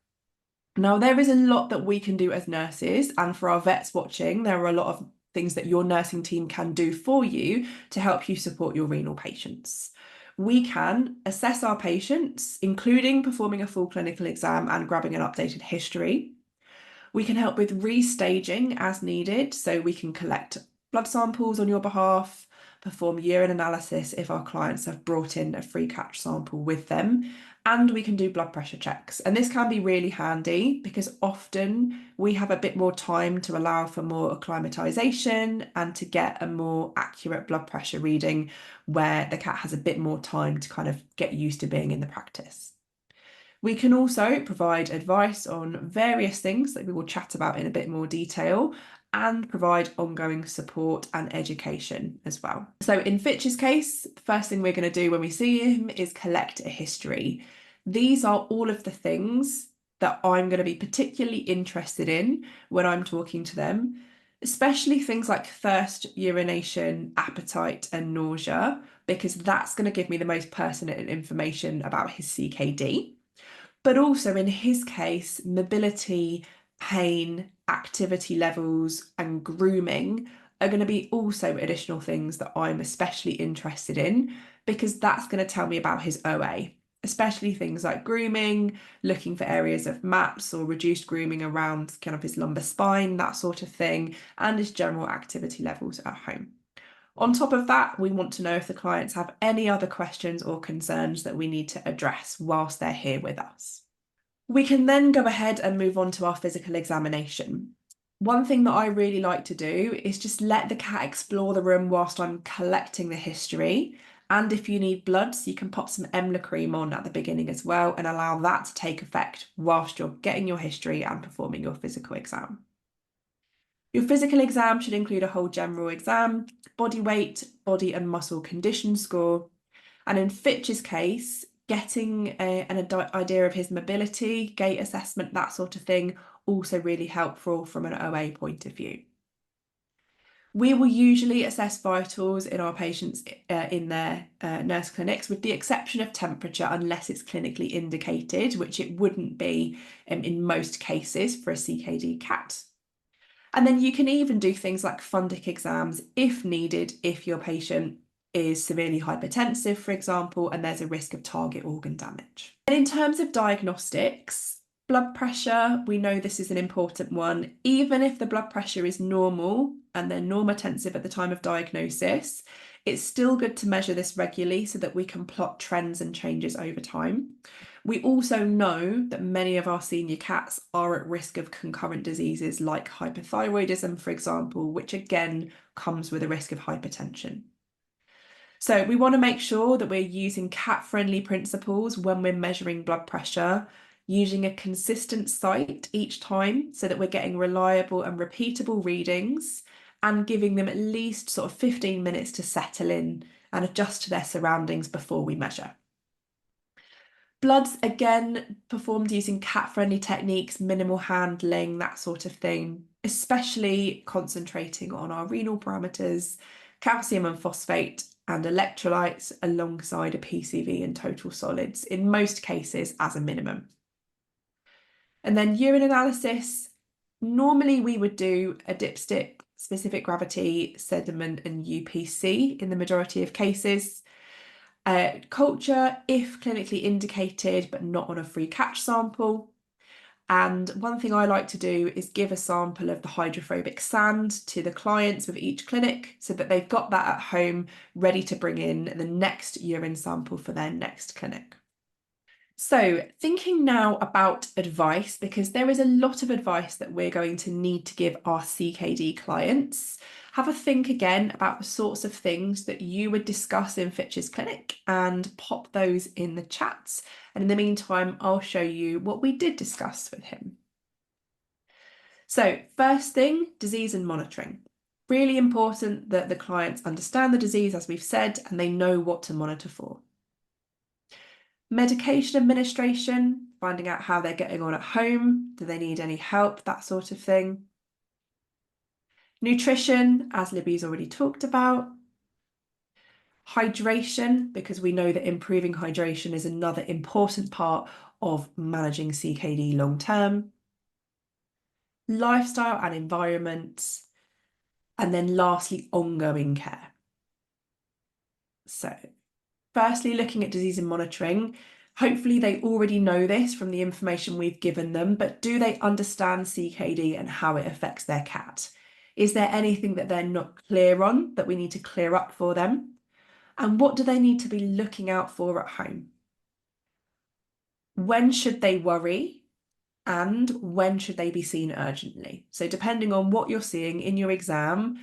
B: Now, there is a lot that we can do as nurses, and for our vets watching, there are a lot of things that your nursing team can do for you to help you support your renal patients. We can assess our patients, including performing a full clinical exam and grabbing an updated history. We can help with restaging as needed, so we can collect blood samples on your behalf, perform urine analysis if our clients have brought in a free catch sample with them, and we can do blood pressure checks. And this can be really handy because often we have a bit more time to allow for more acclimatization and to get a more accurate blood pressure reading where the cat has a bit more time to kind of get used to being in the practice. We can also provide advice on various things that we will chat about in a bit more detail, and provide ongoing support and education as well. So in Fitch's case, the first thing we're going to do when we see him is collect a history. These are all of the things that I'm going to be particularly interested in when I'm talking to them, especially things like thirst, urination, appetite, and nausea, because that's going to give me the most pertinent information about his CKD. But also in his case, mobility, pain, activity levels, and grooming are going to be also additional things that I'm especially interested in, because that's going to tell me about his OA, especially things like grooming, looking for areas of MAPS or reduced grooming around kind of his lumbar spine, that sort of thing, and his general activity levels at home. On top of that, we want to know if the clients have any other questions or concerns that we need to address whilst they're here with us. We can then go ahead and move on to our physical examination. One thing that I really like to do is just let the cat explore the room whilst I'm collecting the history. And if you need bloods, you can pop some Emla cream on at the beginning as well and allow that to take effect whilst you're getting your history and performing your physical exam. Your physical exam should include a whole general exam, body weight, body and muscle condition score, and in Fitch's case, getting an idea of his mobility, gait assessment, that sort of thing, also really helpful from an OA point of view. We will usually assess vitals in our patients in their nurse clinics, with the exception of temperature, unless it's clinically indicated, which it wouldn't be in most cases for a CKD cat. And then you can even do things like fundic exams if needed, if your patient is severely hypertensive, for example, and there's a risk of target organ damage. And in terms of diagnostics, blood pressure, we know this is an important one. Even if the blood pressure is normal and they're normotensive at the time of diagnosis, it's still good to measure this regularly so that we can plot trends and changes over time. We also know that many of our senior cats are at risk of concurrent diseases like hypothyroidism, for example, which again comes with a risk of hypertension. So we want to make sure that we're using cat-friendly principles when we're measuring blood pressure, using a consistent site each time so that we're getting reliable and repeatable readings, and giving them at least sort of 15 minutes to settle in and adjust to their surroundings before we measure. Bloods, again, performed using cat-friendly techniques, minimal handling, that sort of thing, especially concentrating on our renal parameters, calcium and phosphate, and electrolytes alongside a PCV and total solids, in most cases as a minimum. And then urine analysis, normally we would do a dipstick, specific gravity, sediment, and UPC in the majority of cases. Culture, if clinically indicated, but not on a free catch sample. And one thing I like to do is give a sample of the hydrophobic sand to the clients with each clinic so that they've got that at home ready to bring in the next urine sample for their next clinic. So thinking now about advice, because there is a lot of advice that we're going to need to give our CKD clients. Have a think again about the sorts of things that you would discuss in Fitch's clinic and pop those in the chats. And in the meantime, I'll show you what we did discuss with him. So first thing, disease and monitoring. Really important that the clients understand the disease, as we've said, and they know what to monitor for. Medication administration, finding out how they're getting on at home, do they need any help, that sort of thing. Nutrition, as Libby's already talked about. Hydration, because we know that improving hydration is another important part of managing CKD long term. Lifestyle and environment. And then lastly, ongoing care. So firstly, looking at disease and monitoring, hopefully they already know this from the information we've given them, but do they understand CKD and how it affects their cat? Is there anything that they're not clear on that we need to clear up for them? And what do they need to be looking out for at home? When should they worry? And when should they be seen urgently? So depending on what you're seeing in your exam,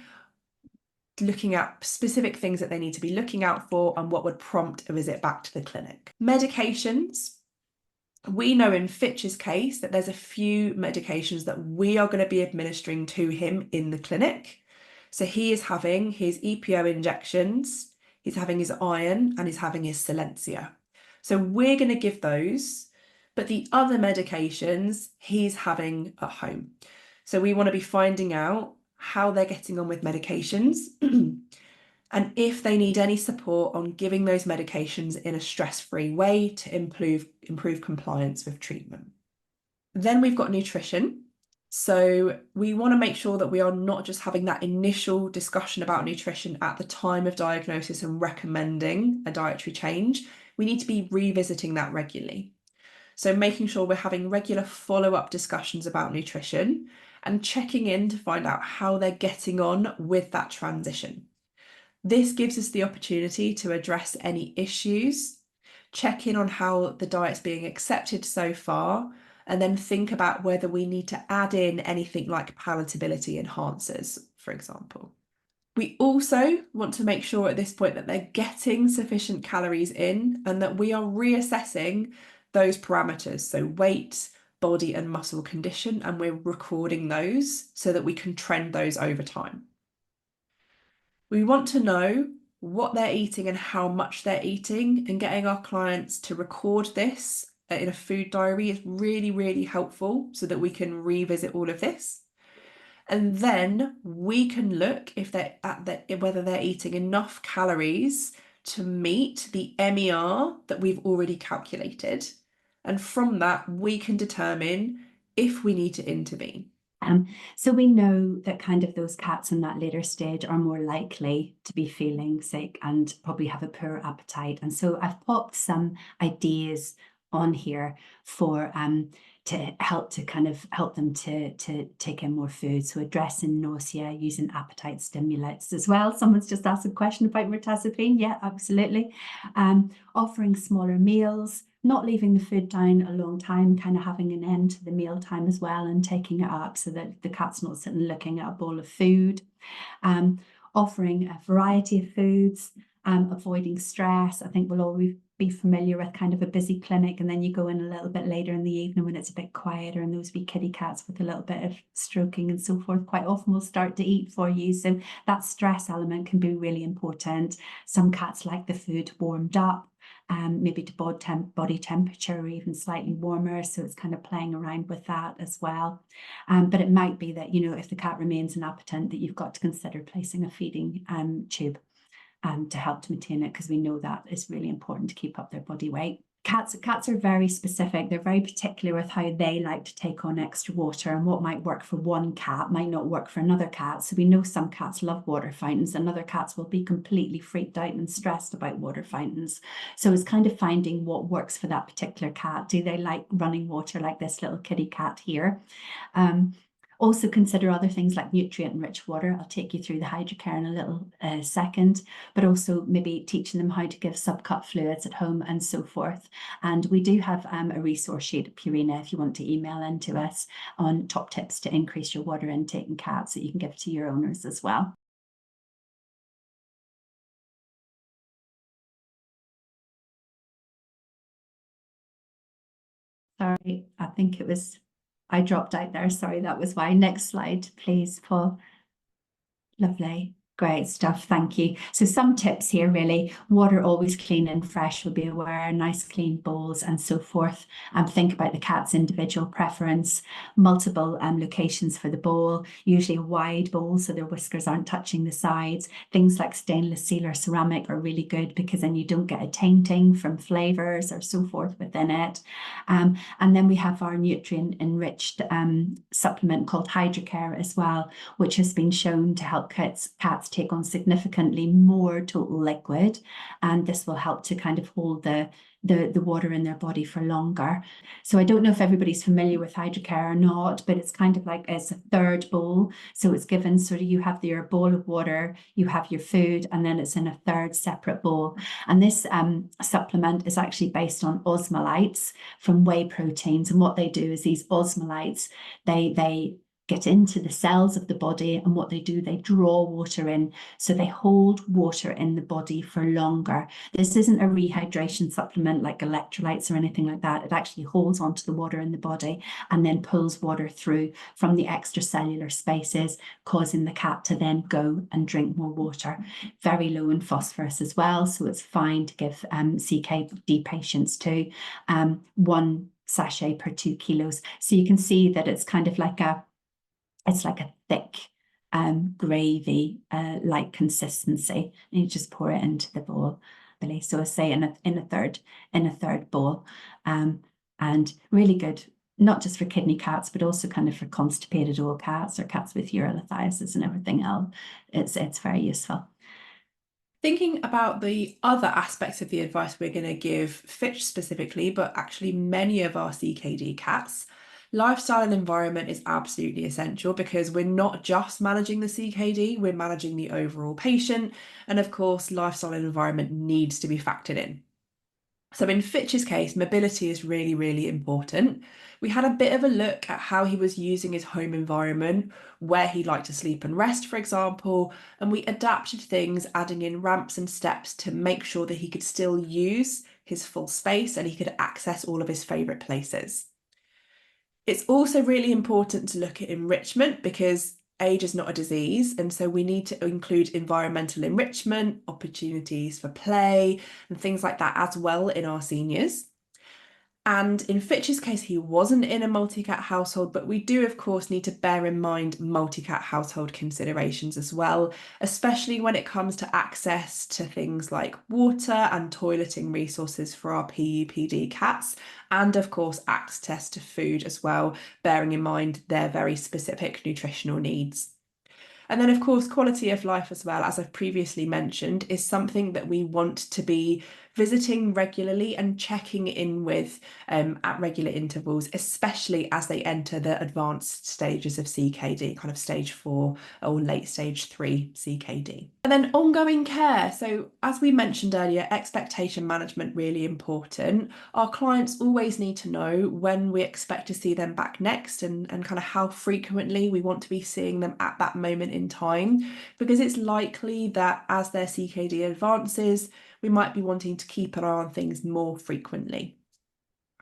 B: looking at specific things that they need to be looking out for and what would prompt a visit back to the clinic. Medications. We know in Fitch's case that there's a few medications that we are going to be administering to him in the clinic. So he is having his EPO injections, he's having his iron, and he's having his Silencia. So we're going to give those, but the other medications he's having at home. So we want to be finding out how they're getting on with medications and if they need any support on giving those medications in a stress-free way to improve compliance with treatment. Then we've got nutrition. So we want to make sure that we are not just having that initial discussion about nutrition at the time of diagnosis and recommending a dietary change. We need to be revisiting that regularly. So making sure we're having regular follow-up discussions about nutrition and checking in to find out how they're getting on with that transition. This gives us the opportunity to address any issues, check in on how the diet's being accepted so far, and then think about whether we need to add in anything like palatability enhancers, for example. We also want to make sure at this point that they're getting sufficient calories in and that we are reassessing those parameters, so weight, body and muscle condition, and we're recording those so that we can trend those over time. We want to know what they're eating and how much they're eating, and getting our clients to record this in a food diary is really, really helpful so that we can revisit all of this. And then we can look if they're whether they're eating enough calories to meet the MER that we've already calculated. And from that, we can determine if we need to intervene.
A: So we know that kind of those cats in that later stage are more likely to be feeling sick and probably have a poor appetite. And so I've popped some ideas on here for to help them to take in more food. So addressing nausea, using appetite stimulants as well. Someone's just asked a question about mirtazapine. Yeah, absolutely. Offering smaller meals, not leaving the food down a long time, kind of having an end to the meal time as well and taking it up so that the cat's not sitting looking at a bowl of food. Offering a variety of foods, avoiding stress. I think we'll always be familiar with kind of a busy clinic, and then you go in a little bit later in the evening when it's a bit quieter, and those wee kitty cats with a little bit of stroking and so forth quite often will start to eat for you. So that stress element can be really important. Some cats like the food warmed up, maybe to body temperature or even slightly warmer. So it's kind of playing around with that as well. But it might be that, you know, if the cat remains inappetent, that you've got to consider placing a feeding tube to help to maintain it, because we know that is really important to keep up their body weight. Cats are very specific. They're very particular with how they like to take on extra water, and what might work for one cat might not work for another cat. So we know some cats love water fountains, and other cats will be completely freaked out and stressed about water fountains. So it's kind of finding what works for that particular cat. Do they like running water like this little kitty cat here? Also consider other things like nutrient-rich water. I'll take you through the hydrocare in a little second, but also maybe teaching them how to give subcut fluids at home and so forth. And we do have a resource sheet at Purina if you want to email into us on top tips to increase your water intake in cats that you can give to your owners as well. Sorry, I think it was, I dropped out there. Sorry, that was why. Next slide, please, Paul. Lovely. Great stuff. Thank you. So some tips here really. Water always clean and fresh, will be aware, nice clean bowls and so forth. Think about the cat's individual preference, multiple locations for the bowl, usually a wide bowl so their whiskers aren't touching the sides. Things like stainless steel or ceramic are really good because then you don't get a tainting from flavors or so forth within it. And then we have our nutrient enriched supplement called Hydrocare as well, which has been shown to help cats take on significantly more total liquid, and this will help to kind of hold the water in their body for longer. So I don't know if everybody's familiar with Hydrocare or not, but it's kind of like it's a third bowl. So it's given sort of you have your bowl of water, you have your food, and then it's in a third separate bowl. And this supplement is actually based on osmolytes from whey proteins. And what they do is these osmolytes, they get into the cells of the body, and what they do, they draw water in, so they hold water in the body for longer. This isn't a rehydration supplement like electrolytes or anything like that. It actually holds onto the water in the body and then pulls water through from the extracellular spaces, causing the cat to then go and drink more water. Very low in phosphorus as well, so it's fine to give CKD patients too. 1 sachet per 2 kilos. So you can see that it's kind of like it's like a thick gravy like consistency, and you just pour it into the bowl, Billy. So I say in a third bowl, and really good, not just for kidney cats, but also kind of for constipated old cats or cats with urolithiasis and everything else. It's very useful.
B: Thinking about the other aspects of the advice we're going to give Fitch specifically, but actually many of our CKD cats, lifestyle and environment is absolutely essential because we're not just managing the CKD, we're managing the overall patient. And of course, lifestyle and environment needs to be factored in. So in Fitch's case, mobility is really, really important. We had a bit of a look at how he was using his home environment, where he liked to sleep and rest, for example, and we adapted things, adding in ramps and steps to make sure that he could still use his full space and he could access all of his favourite places. It's also really important to look at enrichment because age is not a disease, and so we need to include environmental enrichment, opportunities for play, and things like that as well in our seniors. And in Fitch's case, he wasn't in a multi-cat household, but we do, of course, need to bear in mind multi-cat household considerations as well, especially when it comes to access to things like water and toileting resources for our PUPD cats, and of course, access to food as well, bearing in mind their very specific nutritional needs. And then, of course, quality of life as well, as I've previously mentioned, is something that we want to be visiting regularly and checking in with at regular intervals, especially as they enter the advanced stages of CKD, kind of stage 4 or late stage 3 CKD. And then ongoing care. So as we mentioned earlier, expectation management really important. Our clients always need to know when we expect to see them back next and kind of how frequently we want to be seeing them at that moment in time, because it's likely that as their CKD advances, we might be wanting to keep an eye on things more frequently.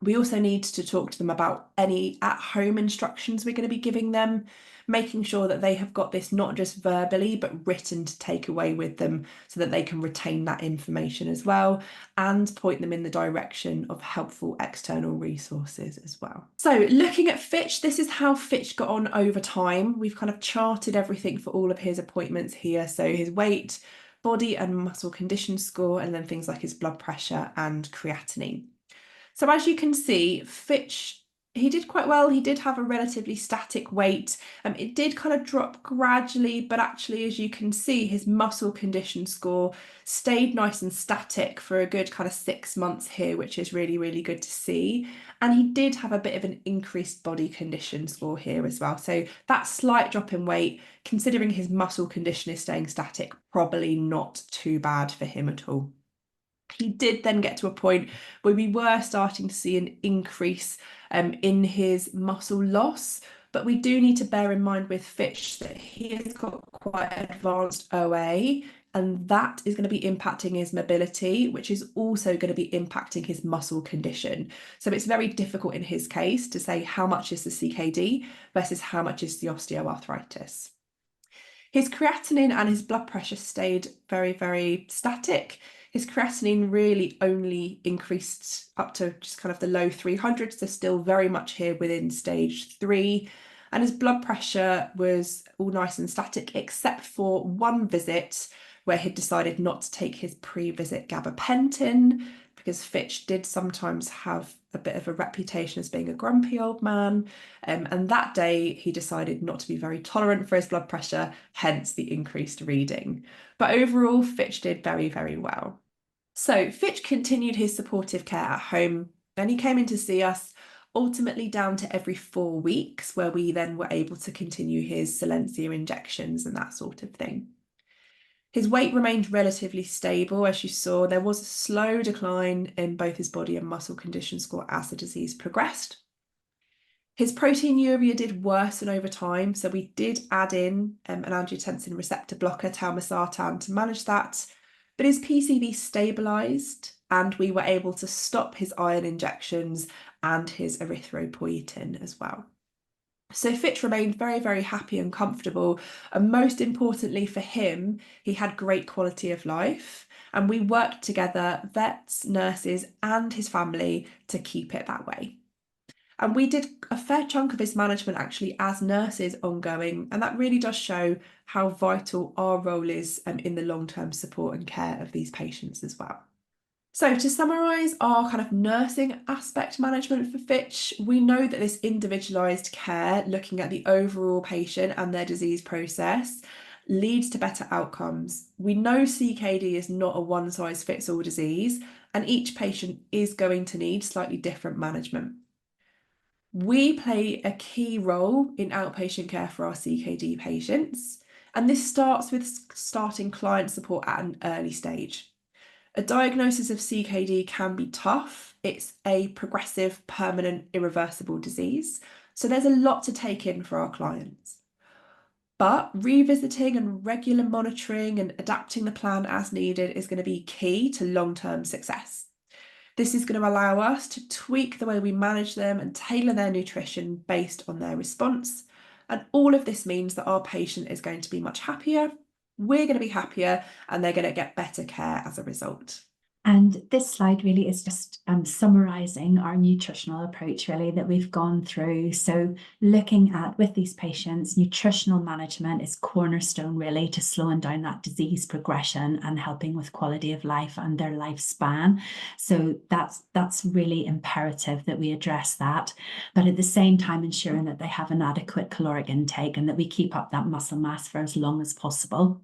B: We also need to talk to them about any at-home instructions we're going to be giving them, making sure that they have got this not just verbally, but written to take away with them so that they can retain that information as well, and point them in the direction of helpful external resources as well. So looking at Fitch, this is how Fitch got on over time. We've kind of charted everything for all of his appointments here. So his weight, body and muscle condition score, and then things like his blood pressure and creatinine. So as you can see, Fitch, he did quite well. He did have a relatively static weight. It did kind of drop gradually, but actually, as you can see, his muscle condition score stayed nice and static for a good kind of 6 months here, which is really, really good to see. And he did have a bit of an increased body condition score here as well. So that slight drop in weight, considering his muscle condition is staying static, probably not too bad for him at all. He did then get to a point where we were starting to see an increase in his muscle loss, but we do need to bear in mind with Fitch that he has got quite advanced OA, and that is going to be impacting his mobility, which is also going to be impacting his muscle condition. So it's very difficult in his case to say how much is the CKD versus how much is the osteoarthritis. His creatinine and his blood pressure stayed very, very static. His creatinine really only increased up to just kind of the low 300s, so still very much here within stage 3. And his blood pressure was all nice and static, except for one visit where he'd decided not to take his pre-visit gabapentin, because Fitch did sometimes have a bit of a reputation as being a grumpy old man. And that day he decided not to be very tolerant for his blood pressure, hence the increased reading. But overall, Fitch did very, very well. So Fitch continued his supportive care at home, and he came in to see us ultimately down to every 4 weeks, where we then were able to continue his Silencia injections and that sort of thing. His weight remained relatively stable. As you saw, there was a slow decline in both his body and muscle condition score as the disease progressed. His proteinuria did worsen over time, so we did add in an angiotensin receptor blocker, talmisartan, to manage that. But his PCV stabilised, and we were able to stop his iron injections and his erythropoietin as well. So Fitch remained very, very happy and comfortable. And most importantly for him, he had great quality of life. And we worked together, vets, nurses, and his family, to keep it that way. And we did a fair chunk of his management actually as nurses ongoing. And that really does show how vital our role is in the long-term support and care of these patients as well. So to summarise our kind of nursing aspect management for Fitch, we know that this individualised care, looking at the overall patient and their disease process, leads to better outcomes. We know CKD is not a one-size-fits-all disease, and each patient is going to need slightly different management. We play a key role in outpatient care for our CKD patients, and this starts with starting client support at an early stage. A diagnosis of CKD can be tough. It's a progressive, permanent, irreversible disease. So there's a lot to take in for our clients. But revisiting and regular monitoring and adapting the plan as needed is going to be key to long-term success. This is going to allow us to tweak the way we manage them and tailor their nutrition based on their response. And all of this means that our patient is going to be much happier, we're going to be happier, and they're going to get better care as a result.
A: And this slide really is just summarising our nutritional approach really that we've gone through. So looking at, with these patients, nutritional management is cornerstone really to slowing down that disease progression and helping with quality of life and their lifespan. So that's really imperative that we address that. But at the same time, ensuring that they have an adequate caloric intake and that we keep up that muscle mass for as long as possible.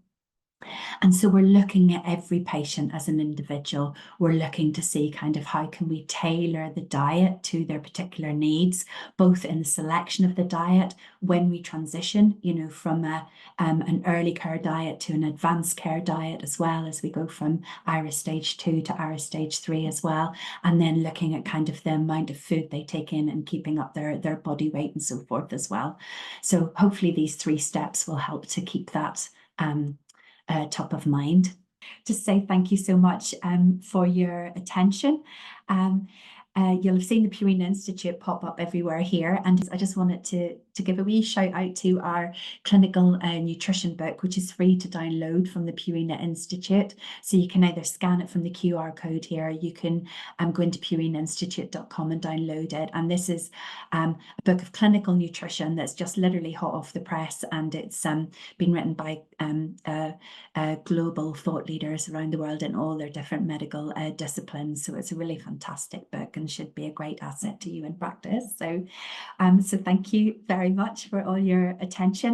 A: And so we're looking at every patient as an individual. We're looking to see kind of how can we tailor the diet to their particular needs, both in the selection of the diet, when we transition, from an early care diet to an advanced care diet, as well as we go from IRIS stage 2 to IRIS stage 3 as well. And then looking at kind of the amount of food they take in and keeping up their body weight and so forth as well. So hopefully these 3 steps will help to keep that top of mind. Just say thank you so much for your attention. You'll have seen the Purina Institute pop up everywhere here, and I just wanted to give a wee shout out to our clinical nutrition book, which is free to download from the Purina Institute. So you can either scan it from the QR code here, you can go into purinainstitute.com and download it. And this is a book of clinical nutrition that's just literally hot off the press, and it's been written by global thought leaders around the world in all their different medical disciplines. So it's a really fantastic book, and and should be a great asset to you in practice. So, so thank you very much for all your attention.